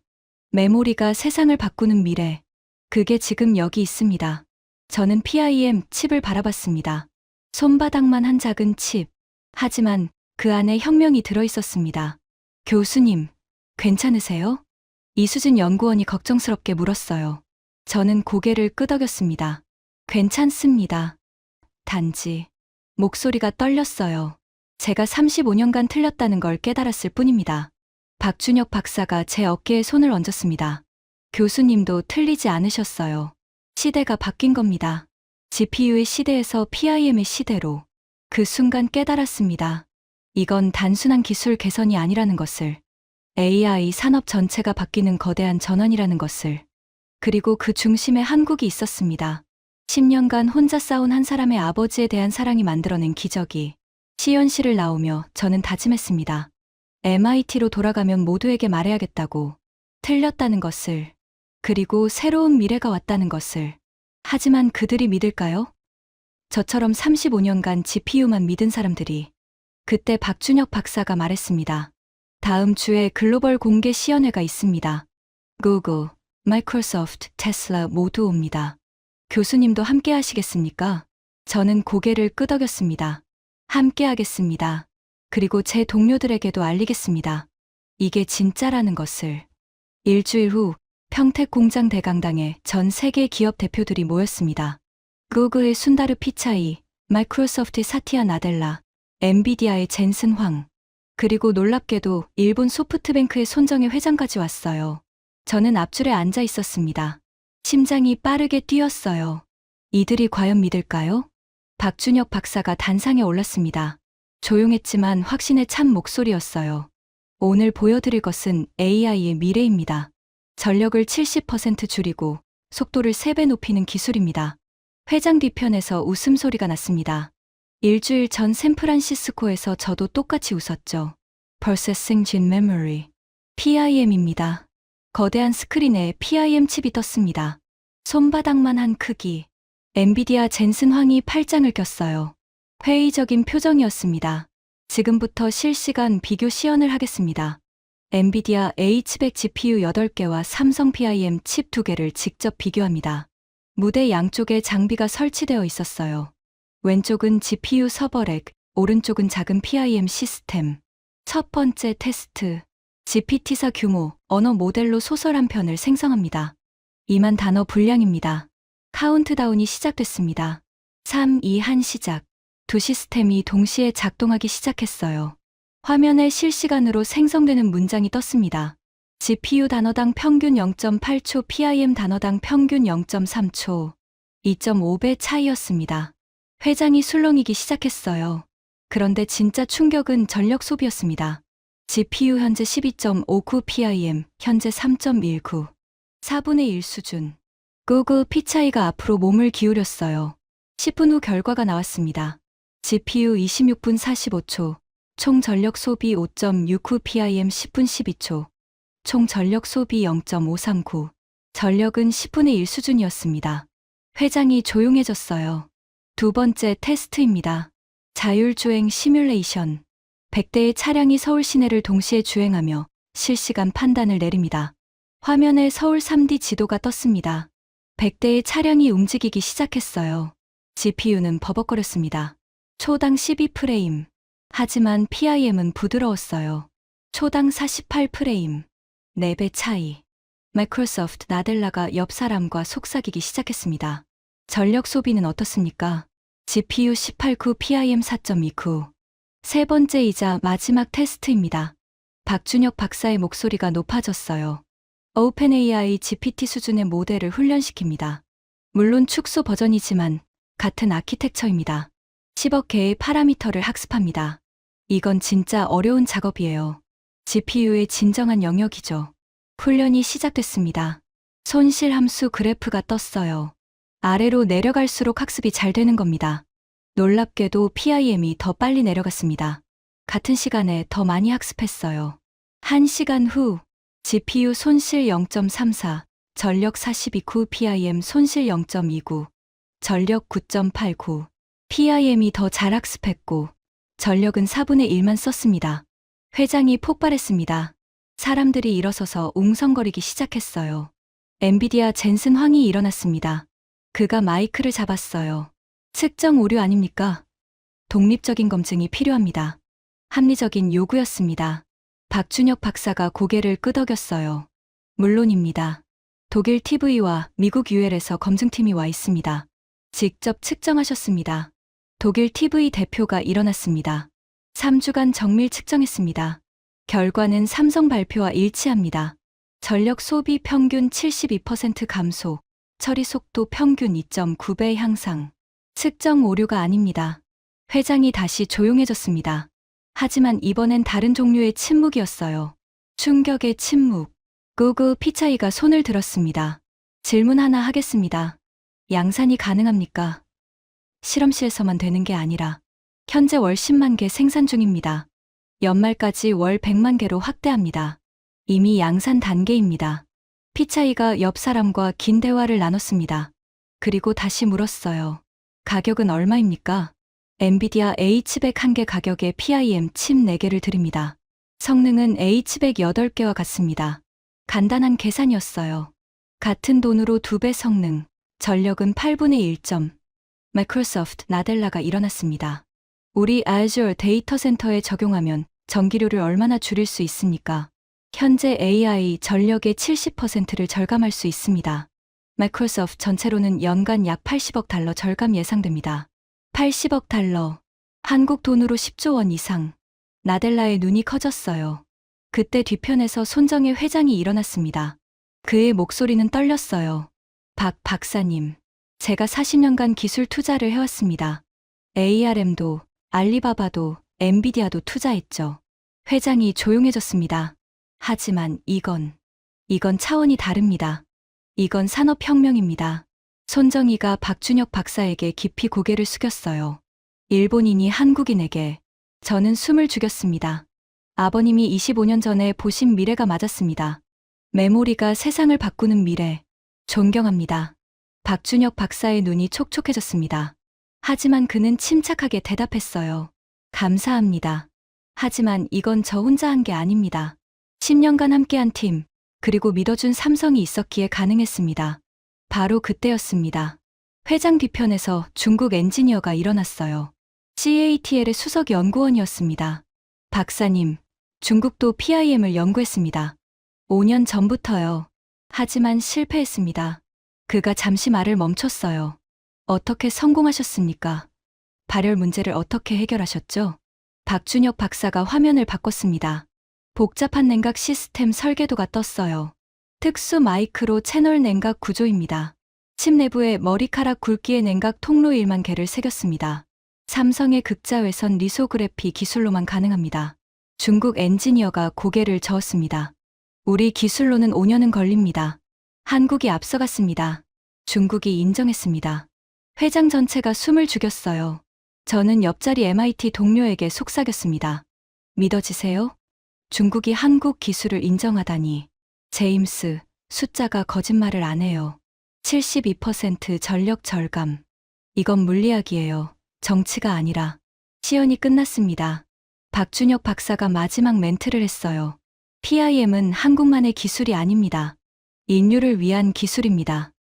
메모리가 세상을 바꾸는 미래, 그게 지금 여기 있습니다. 저는 PIM 칩을 바라봤습니다. 손바닥만 한 작은 칩. 하지만 그 안에 혁명이 들어있었습니다. 교수님, 괜찮으세요? 이수진 연구원이 걱정스럽게 물었어요. 저는 고개를 끄덕였습니다. 괜찮습니다. 단지 목소리가 떨렸어요. 제가 35년간 틀렸다는 걸 깨달았을 뿐입니다. 박준혁 박사가 제 어깨에 손을 얹었습니다. 교수님도 틀리지 않으셨어요. 시대가 바뀐 겁니다. GPU의 시대에서 PIM의 시대로. 그 순간 깨달았습니다. 이건 단순한 기술 개선이 아니라는 것을. AI 산업 전체가 바뀌는 거대한 전환이라는 것을. 그리고 그 중심에 한국이 있었습니다. 10년간 혼자 싸운 한 사람의 아버지에 대한 사랑이 만들어낸 기적이 시현실을 나오며 저는 다짐했습니다. MIT로 돌아가면 모두에게 말해야겠다고. 틀렸다는 것을. 그리고 새로운 미래가 왔다는 것을. 하지만 그들이 믿을까요? 저처럼 35년간 GPU만 믿은 사람들이. 그때 박준혁 박사가 말했습니다. 다음 주에 글로벌 공개 시연회가 있습니다. 구글, 마이크로소프트, 테슬라 모두 옵니다. 교수님도 함께 하시겠습니까? 저는 고개를 끄덕였습니다. 함께 하겠습니다. 그리고 제 동료들에게도 알리겠습니다. 이게 진짜라는 것을. 일주일 후 평택 공장 대강당에 전 세계 기업 대표들이 모였습니다. 구글의 순다르 피차이, 마이크로소프트의 사티아 나델라, 엔비디아의 젠슨 황, 그리고 놀랍게도 일본 소프트뱅크의 손정혜 회장까지 왔어요. 저는 앞줄에 앉아 있었습니다. 심장이 빠르게 뛰었어요. 이들이 과연 믿을까요? 박준혁 박사가 단상에 올랐습니다. 조용했지만 확신에 찬 목소리였어요. 오늘 보여드릴 것은 AI의 미래입니다. 전력을 70% 줄이고 속도를 3배 높이는 기술입니다. 회장 뒤편에서 웃음소리가 났습니다. 일주일 전 샌프란시스코에서 저도 똑같이 웃었죠. Processing Gene Memory, PIM입니다. 거대한 스크린에 PIM 칩이 떴습니다. 손바닥만 한 크기. 엔비디아 젠슨 황이 팔짱을 꼈어요. 회의적인 표정이었습니다. 지금부터 실시간 비교 시연을 하겠습니다. 엔비디아 H100 GPU 8개와 삼성 PIM 칩 2개를 직접 비교합니다. 무대 양쪽에 장비가 설치되어 있었어요. 왼쪽은 GPU 서버렉, 오른쪽은 작은 PIM 시스템. 첫 번째 테스트. GPT사 규모, 언어 모델로 소설 한 편을 생성합니다. 2만 단어 분량입니다. 카운트다운이 시작됐습니다. 3, 2, 1 시작. 두 시스템이 동시에 작동하기 시작했어요. 화면에 실시간으로 생성되는 문장이 떴습니다. GPU 단어당 평균 0.8초, PIM 단어당 평균 0.3초. 2.5배 차이였습니다. 회장이 술렁이기 시작했어요. 그런데 진짜 충격은 전력 소비였습니다. GPU 현재 12.59, PIM 현재 3.19. 4분의 1 수준. 구글 피차이가 앞으로 몸을 기울였어요. 10분 후 결과가 나왔습니다. GPU 26분 45초, 총 전력 소비 5.69, PIM 10분 12초, 총 전력 소비 0.539, 전력은 10분의 1 수준이었습니다. 회장이 조용해졌어요. 두 번째 테스트입니다. 자율주행 시뮬레이션. 100대의 차량이 서울 시내를 동시에 주행하며 실시간 판단을 내립니다. 화면에 서울 3D 지도가 떴습니다. 100대의 차량이 움직이기 시작했어요. GPU는 버벅거렸습니다. 초당 12프레임. 하지만 PIM은 부드러웠어요. 초당 48프레임. 4배 차이. 마이크로소프트 나델라가 옆 사람과 속삭이기 시작했습니다. 전력 소비는 어떻습니까? GPU 18.9, PIM 4.29. 세 번째이자 마지막 테스트입니다. 박준혁 박사의 목소리가 높아졌어요. 오픈AI GPT 수준의 모델을 훈련시킵니다. 물론 축소 버전이지만 같은 아키텍처입니다. 10억 개의 파라미터를 학습합니다. 이건 진짜 어려운 작업이에요. GPU의 진정한 영역이죠. 훈련이 시작됐습니다. 손실 함수 그래프가 떴어요. 아래로 내려갈수록 학습이 잘 되는 겁니다. 놀랍게도 PIM이 더 빨리 내려갔습니다. 같은 시간에 더 많이 학습했어요. 1시간 후 GPU 손실 0.34, 전력 42.9, PIM 손실 0.29, 전력 9.89. PIM이 더 잘 학습했고 전력은 4분의 1만 썼습니다. 회장이 폭발했습니다. 사람들이 일어서서 웅성거리기 시작했어요. 엔비디아 젠슨 황이 일어났습니다. 그가 마이크를 잡았어요. 측정 오류 아닙니까? 독립적인 검증이 필요합니다. 합리적인 요구였습니다. 박준혁 박사가 고개를 끄덕였어요. 물론입니다. 독일 TV와 미국 UL에서 검증팀이 와 있습니다. 직접 측정하셨습니다. 독일 TV 대표가 일어났습니다. 3주간 정밀 측정했습니다. 결과는 삼성 발표와 일치합니다. 전력 소비 평균 72% 감소, 처리 속도 평균 2.9배 향상. 측정 오류가 아닙니다. 회장이 다시 조용해졌습니다. 하지만 이번엔 다른 종류의 침묵이었어요. 충격의 침묵. 구글 피차이가 손을 들었습니다. 질문 하나 하겠습니다. 양산이 가능합니까? 실험실에서만 되는 게 아니라 현재 월 10만 개 생산 중입니다. 연말까지 월 100만 개로 확대합니다. 이미 양산 단계입니다. 피차이가 옆 사람과 긴 대화를 나눴습니다. 그리고 다시 물었어요. 가격은 얼마입니까? 엔비디아 H100 1개 가격에 PIM 칩 4개를 드립니다. 성능은 H100 8개와 같습니다. 간단한 계산이었어요. 같은 돈으로 2배 성능, 전력은 8분의 1점. 마이크로소프트 나델라가 일어났습니다. 우리 Azure 데이터 센터에 적용하면 전기료를 얼마나 줄일 수 있습니까? 현재 AI 전력의 70%를 절감할 수 있습니다. 마이크로소프트 전체로는 연간 약 80억 달러 절감 예상됩니다. 80억 달러. 한국 돈으로 10조 원 이상. 나델라의 눈이 커졌어요. 그때 뒤편에서 손정혜 회장이 일어났습니다. 그의 목소리는 떨렸어요. 박 박사님, 제가 40년간 기술 투자를 해왔습니다. ARM도, 알리바바도, 엔비디아도 투자했죠. 회장이 조용해졌습니다. 하지만 이건 차원이 다릅니다. 이건 산업혁명입니다. 손정희가 박준혁 박사에게 깊이 고개를 숙였어요. 일본인이 한국인에게 저는 숨을 죽였습니다. 아버님이 25년 전에 보신 미래가 맞았습니다. 메모리가 세상을 바꾸는 미래. 존경합니다. 박준혁 박사의 눈이 촉촉해졌습니다. 하지만 그는 침착하게 대답했어요. 감사합니다. 하지만 이건 저 혼자 한 게 아닙니다. 10년간 함께한 팀, 그리고 믿어준 삼성이 있었기에 가능했습니다. 바로 그때였습니다. 회장 뒤편에서 중국 엔지니어가 일어났어요. CATL의 수석 연구원이었습니다. 박사님, 중국도 PIM을 연구했습니다. 5년 전부터요. 하지만 실패했습니다. 그가 잠시 말을 멈췄어요. 어떻게 성공하셨습니까? 발열 문제를 어떻게 해결하셨죠? 박준혁 박사가 화면을 바꿨습니다. 복잡한 냉각 시스템 설계도가 떴어요. 특수 마이크로 채널 냉각 구조입니다. 칩 내부에 머리카락 굵기의 냉각 통로 1만 개를 새겼습니다. 삼성의 극자외선 리소그래피 기술로만 가능합니다. 중국 엔지니어가 고개를 저었습니다. 우리 기술로는 5년은 걸립니다. 한국이 앞서갔습니다. 중국이 인정했습니다. 회장 전체가 숨을 죽였어요. 저는 옆자리 MIT 동료에게 속삭였습니다. 믿어지세요? 중국이 한국 기술을 인정하다니. 제임스, 숫자가 거짓말을 안 해요. 72% 전력 절감. 이건 물리학이에요. 정치가 아니라. 시연이 끝났습니다. 박준혁 박사가 마지막 멘트를 했어요. PIM은 한국만의 기술이 아닙니다. 인류를 위한 기술입니다.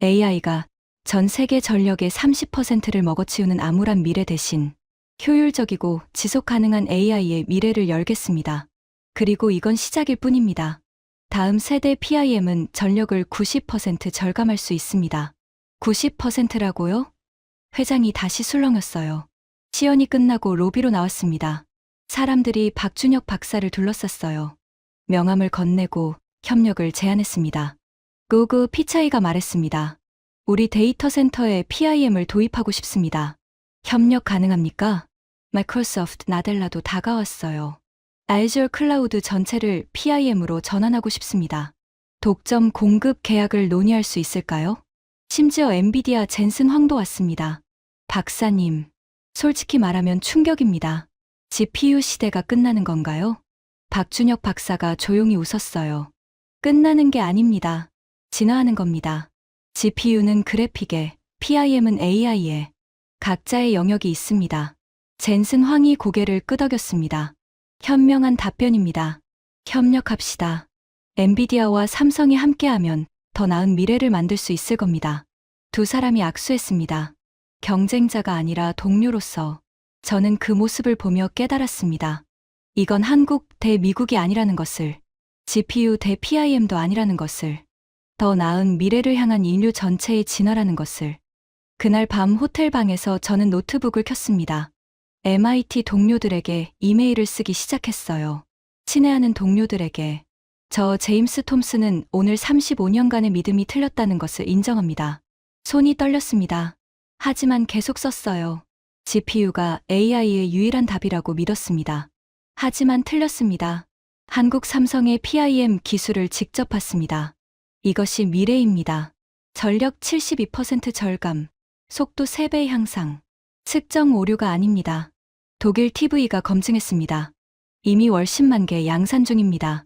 AI가 전 세계 전력의 30%를 먹어치우는 암울한 미래 대신 효율적이고 지속 가능한 AI의 미래를 열겠습니다. 그리고 이건 시작일 뿐입니다. 다음 세대 PIM은 전력을 90% 절감할 수 있습니다. 90%라고요? 회장이 다시 술렁였어요. 시연이 끝나고 로비로 나왔습니다. 사람들이 박준혁 박사를 둘러쌌어요. 명함을 건네고 협력을 제안했습니다. 구글 피차이가 말했습니다. 우리 데이터 센터에 PIM을 도입하고 싶습니다. 협력 가능합니까? 마이크로소프트 나델라도 다가왔어요. Azure 클라우드 전체를 PIM으로 전환하고 싶습니다. 독점 공급 계약을 논의할 수 있을까요? 심지어 엔비디아 젠슨 황도 왔습니다. 박사님, 솔직히 말하면 충격입니다. GPU 시대가 끝나는 건가요? 박준혁 박사가 조용히 웃었어요. 끝나는 게 아닙니다. 진화하는 겁니다. GPU는 그래픽에, PIM은 AI에 각자의 영역이 있습니다. 젠슨 황이 고개를 끄덕였습니다. 현명한 답변입니다. 협력합시다. 엔비디아와 삼성이 함께하면 더 나은 미래를 만들 수 있을 겁니다. 두 사람이 악수했습니다. 경쟁자가 아니라 동료로서 저는 그 모습을 보며 깨달았습니다. 이건 한국 대 미국이 아니라는 것을, GPU 대 PIM도 아니라는 것을, 더 나은 미래를 향한 인류 전체의 진화라는 것을. 그날 밤 호텔 방에서 저는 노트북을 켰습니다. MIT 동료들에게 이메일을 쓰기 시작했어요. 친애하는 동료들에게. 저 제임스 톰슨은 오늘 35년간의 믿음이 틀렸다는 것을 인정합니다. 손이 떨렸습니다. 하지만 계속 썼어요. GPU가 AI의 유일한 답이라고 믿었습니다. 하지만 틀렸습니다. 한국 삼성의 PIM 기술을 직접 봤습니다. 이것이 미래입니다. 전력 72% 절감, 속도 3배 향상. 측정 오류가 아닙니다. 독일 TV가 검증했습니다. 이미 월십만 개 양산 중입니다.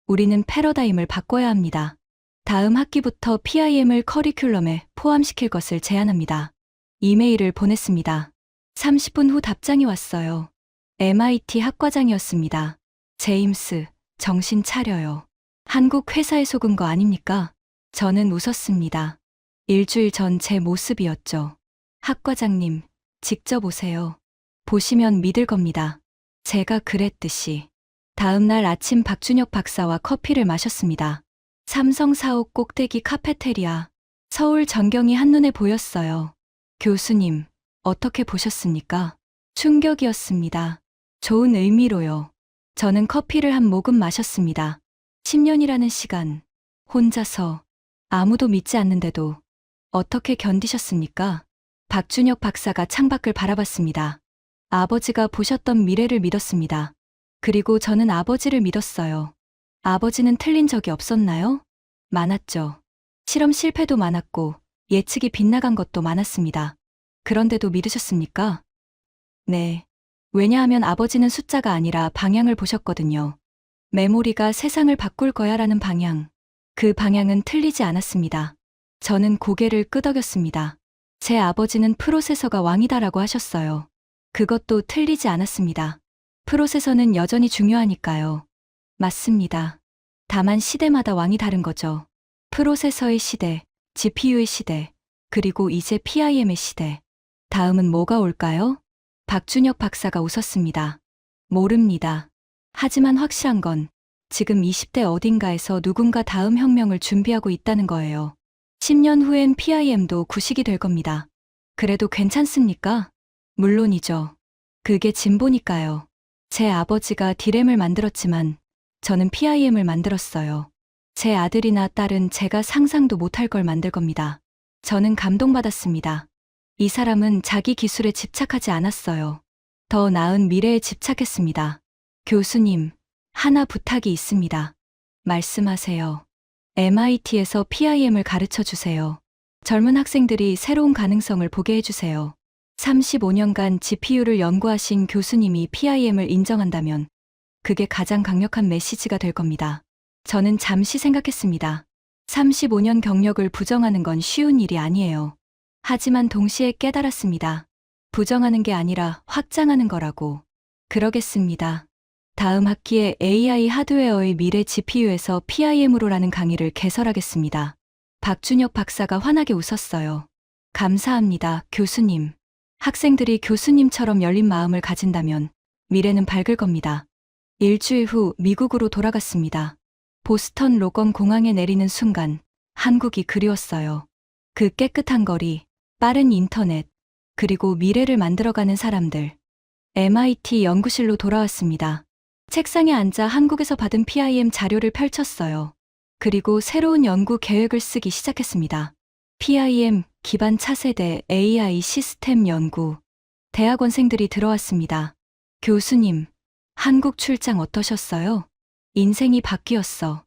우리는 패러다임을 바꿔야 합니다. 다음 학기부터 PIM을 커리큘럼에 포함시킬 것을 제안합니다. 이메일을 보냈습니다. 30분 후 답장이 왔어요. MIT 학과장이었습니다. 제임스, 정신 차려요. 한국 회사에 속은 거 아닙니까? 저는 웃었습니다. 일주일 전 제 모습이었죠. 학과장님, 직접 오세요. 보시면 믿을 겁니다. 제가 그랬듯이. 다음 날 아침 박준혁 박사와 커피를 마셨습니다. 삼성 사옥 꼭대기 카페테리아. 서울 전경이 한눈에 보였어요. 교수님, 어떻게 보셨습니까? 충격이었습니다. 좋은 의미로요. 저는 커피를 한 모금 마셨습니다. 10년이라는 시간, 혼자서, 아무도 믿지 않는데도 어떻게 견디셨습니까? 박준혁 박사가 창밖을 바라봤습니다. 아버지가 보셨던 미래를 믿었습니다. 그리고 저는 아버지를 믿었어요. 아버지는 틀린 적이 없었나요? 많았죠. 실험 실패도 많았고 예측이 빗나간 것도 많았습니다. 그런데도 믿으셨습니까? 네. 왜냐하면 아버지는 숫자가 아니라 방향을 보셨거든요. 메모리가 세상을 바꿀 거야라는 방향. 그 방향은 틀리지 않았습니다. 저는 고개를 끄덕였습니다. 제 아버지는 프로세서가 왕이다라고 하셨어요. 그것도 틀리지 않았습니다. 프로세서는 여전히 중요하니까요. 맞습니다. 다만 시대마다 왕이 다른 거죠. 프로세서의 시대, GPU의 시대, 그리고 이제 PIM의 시대. 다음은 뭐가 올까요? 박준혁 박사가 웃었습니다. 모릅니다. 하지만 확실한 건 지금 20대 어딘가에서 누군가 다음 혁명을 준비하고 있다는 거예요. 10년 후엔 PIM도 구식이 될 겁니다. 그래도 괜찮습니까? 물론이죠. 그게 진보니까요. 제 아버지가 디램을 만들었지만 저는 PIM을 만들었어요. 제 아들이나 딸은 제가 상상도 못할 걸 만들 겁니다. 저는 감동받았습니다. 이 사람은 자기 기술에 집착하지 않았어요. 더 나은 미래에 집착했습니다. 교수님, 하나 부탁이 있습니다. 말씀하세요. MIT에서 PIM을 가르쳐 주세요. 젊은 학생들이 새로운 가능성을 보게 해주세요. 35년간 GPU를 연구하신 교수님이 PIM을 인정한다면 그게 가장 강력한 메시지가 될 겁니다. 저는 잠시 생각했습니다. 35년 경력을 부정하는 건 쉬운 일이 아니에요. 하지만 동시에 깨달았습니다. 부정하는 게 아니라 확장하는 거라고. 그러겠습니다. 다음 학기에 AI 하드웨어의 미래 GPU에서 PIM으로라는 강의를 개설하겠습니다. 박준혁 박사가 환하게 웃었어요. 감사합니다, 교수님. 학생들이 교수님처럼 열린 마음을 가진다면 미래는 밝을 겁니다. 일주일 후 미국으로 돌아갔습니다. 보스턴 로건 공항에 내리는 순간 한국이 그리웠어요. 그 깨끗한 거리, 빠른 인터넷, 그리고 미래를 만들어가는 사람들. MIT 연구실로 돌아왔습니다. 책상에 앉아 한국에서 받은 PIM 자료를 펼쳤어요. 그리고 새로운 연구 계획을 쓰기 시작했습니다. PIM 기반 차세대 AI 시스템 연구. 대학원생들이 들어왔습니다. 교수님, 한국 출장 어떠셨어요? 인생이 바뀌었어.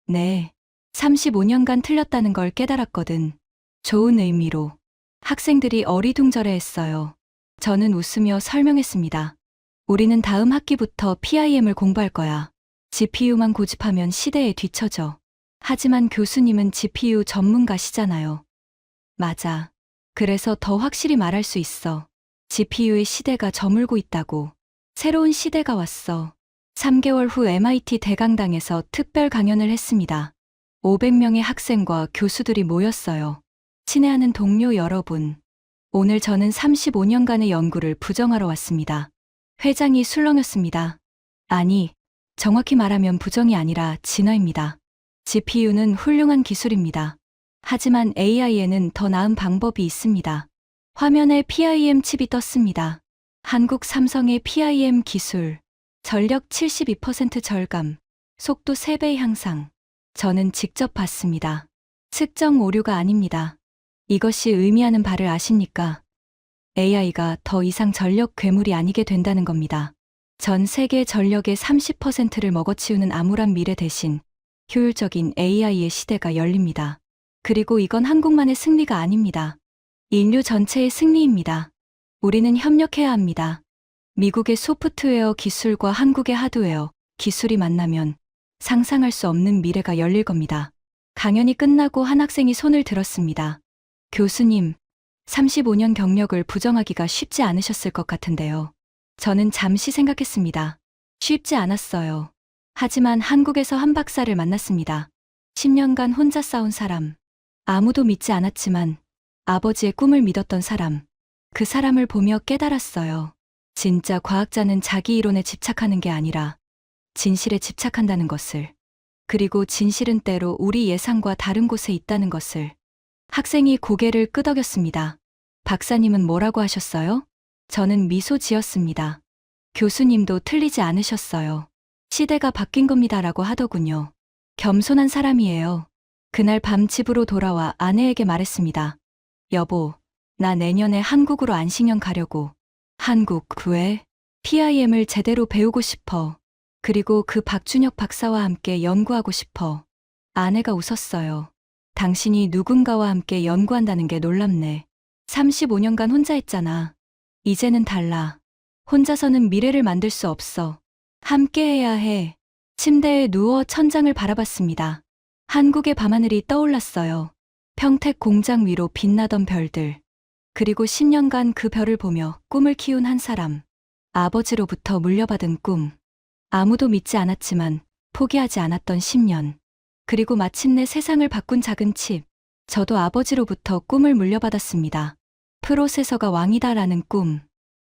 네. 35년간 틀렸다는 걸 깨달았거든. 좋은 의미로. 학생들이 어리둥절해했어요. 저는 웃으며 설명했습니다. 우리는 다음 학기부터 PIM을 공부할 거야. GPU만 고집하면 시대에 뒤처져. 하지만 교수님은 GPU 전문가시잖아요. 맞아. 그래서 더 확실히 말할 수 있어. GPU의 시대가 저물고 있다고. 새로운 시대가 왔어. 3개월 후 MIT 대강당에서 특별 강연을 했습니다. 500명의 학생과 교수들이 모였어요. 친애하는 동료 여러분. 오늘 저는 35년간의 연구를 부정하러 왔습니다. 회장이 술렁였습니다. 아니, 정확히 말하면 부정이 아니라 진화입니다. GPU는 훌륭한 기술입니다. 하지만 AI에는 더 나은 방법이 있습니다. 화면에 PIM 칩이 떴습니다. 한국 삼성의 PIM 기술. 전력 72% 절감. 속도 3배 향상. 저는 직접 봤습니다. 측정 오류가 아닙니다. 이것이 의미하는 바를 아십니까? AI가 더 이상 전력 괴물이 아니게 된다는 겁니다. 전 세계 전력의 30%를 먹어치우는 암울한 미래 대신 효율적인 AI의 시대가 열립니다. 그리고 이건 한국만의 승리가 아닙니다. 인류 전체의 승리입니다. 우리는 협력해야 합니다. 미국의 소프트웨어 기술과 한국의 하드웨어 기술이 만나면 상상할 수 없는 미래가 열릴 겁니다. 강연이 끝나고 한 학생이 손을 들었습니다. 교수님, 35년 경력을 부정하기가 쉽지 않으셨을 것 같은데요. 저는 잠시 생각했습니다. 쉽지 않았어요. 하지만 한국에서 한 박사를 만났습니다. 10년간 혼자 싸운 사람. 아무도 믿지 않았지만 아버지의 꿈을 믿었던 사람. 그 사람을 보며 깨달았어요. 진짜 과학자는 자기 이론에 집착하는 게 아니라 진실에 집착한다는 것을. 그리고 진실은 때로 우리 예상과 다른 곳에 있다는 것을. 학생이 고개를 끄덕였습니다. 박사님은 뭐라고 하셨어요? 저는 미소 지었습니다. 교수님도 틀리지 않으셨어요. 시대가 바뀐 겁니다라고 하더군요. 겸손한 사람이에요. 그날 밤 집으로 돌아와 아내에게 말했습니다. 여보, 나 내년에 한국으로 안식년 가려고. 한국 왜? PIM을 제대로 배우고 싶어. 그리고 그 박준혁 박사와 함께 연구하고 싶어. 아내가 웃었어요. 당신이 누군가와 함께 연구한다는 게 놀랍네. 35년간 혼자 했잖아. 이제는 달라. 혼자서는 미래를 만들 수 없어. 함께 해야 해. 침대에 누워 천장을 바라봤습니다. 한국의 밤하늘이 떠올랐어요. 평택 공장 위로 빛나던 별들. 그리고 10년간 그 별을 보며 꿈을 키운 한 사람. 아버지로부터 물려받은 꿈. 아무도 믿지 않았지만 포기하지 않았던 10년. 그리고 마침내 세상을 바꾼 작은 칩. 저도 아버지로부터 꿈을 물려받았습니다. 프로세서가 왕이다라는 꿈.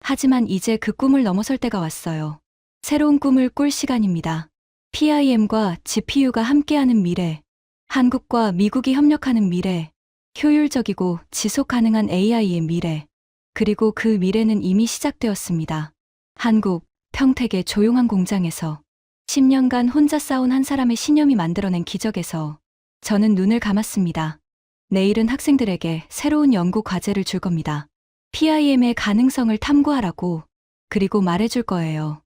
하지만 이제 그 꿈을 넘어설 때가 왔어요. 새로운 꿈을 꿀 시간입니다. PIM과 GPU가 함께하는 미래, 한국과 미국이 협력하는 미래, 효율적이고 지속 가능한 AI의 미래, 그리고 그 미래는 이미 시작되었습니다. 한국, 평택의 조용한 공장에서 10년간 혼자 싸운 한 사람의 신념이 만들어낸 기적에서 저는 눈을 감았습니다. 내일은 학생들에게 새로운 연구 과제를 줄 겁니다. PIM의 가능성을 탐구하라고, 그리고 말해줄 거예요.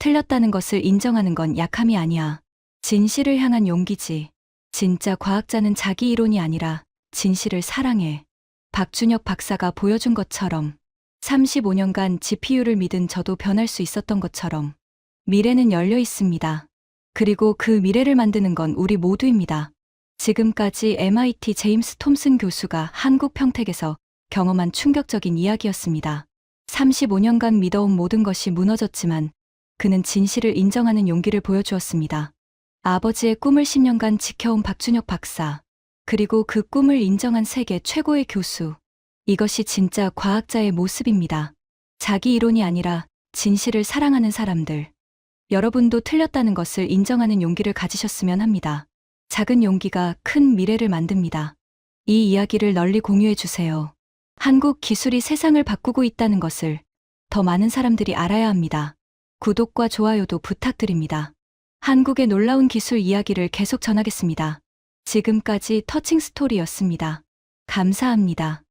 틀렸다는 것을 인정하는 건 약함이 아니야. 진실을 향한 용기지. 진짜 과학자는 자기 이론이 아니라 진실을 사랑해. 박준혁 박사가 보여준 것처럼 35년간 GPU를 믿은 저도 변할 수 있었던 것처럼 미래는 열려 있습니다. 그리고 그 미래를 만드는 건 우리 모두입니다. 지금까지 MIT 제임스 톰슨 교수가 한국 평택에서 경험한 충격적인 이야기였습니다. 35년간 믿어온 모든 것이 무너졌지만 그는 진실을 인정하는 용기를 보여주었습니다. 아버지의 꿈을 10년간 지켜온 박준혁 박사, 그리고 그 꿈을 인정한 세계 최고의 교수. 이것이 진짜 과학자의 모습입니다. 자기 이론이 아니라 진실을 사랑하는 사람들. 여러분도 틀렸다는 것을 인정하는 용기를 가지셨으면 합니다. 작은 용기가 큰 미래를 만듭니다. 이 이야기를 널리 공유해 주세요. 한국 기술이 세상을 바꾸고 있다는 것을 더 많은 사람들이 알아야 합니다. 구독과 좋아요도 부탁드립니다. 한국의 놀라운 기술 이야기를 계속 전하겠습니다. 지금까지 터칭 스토리였습니다. 감사합니다.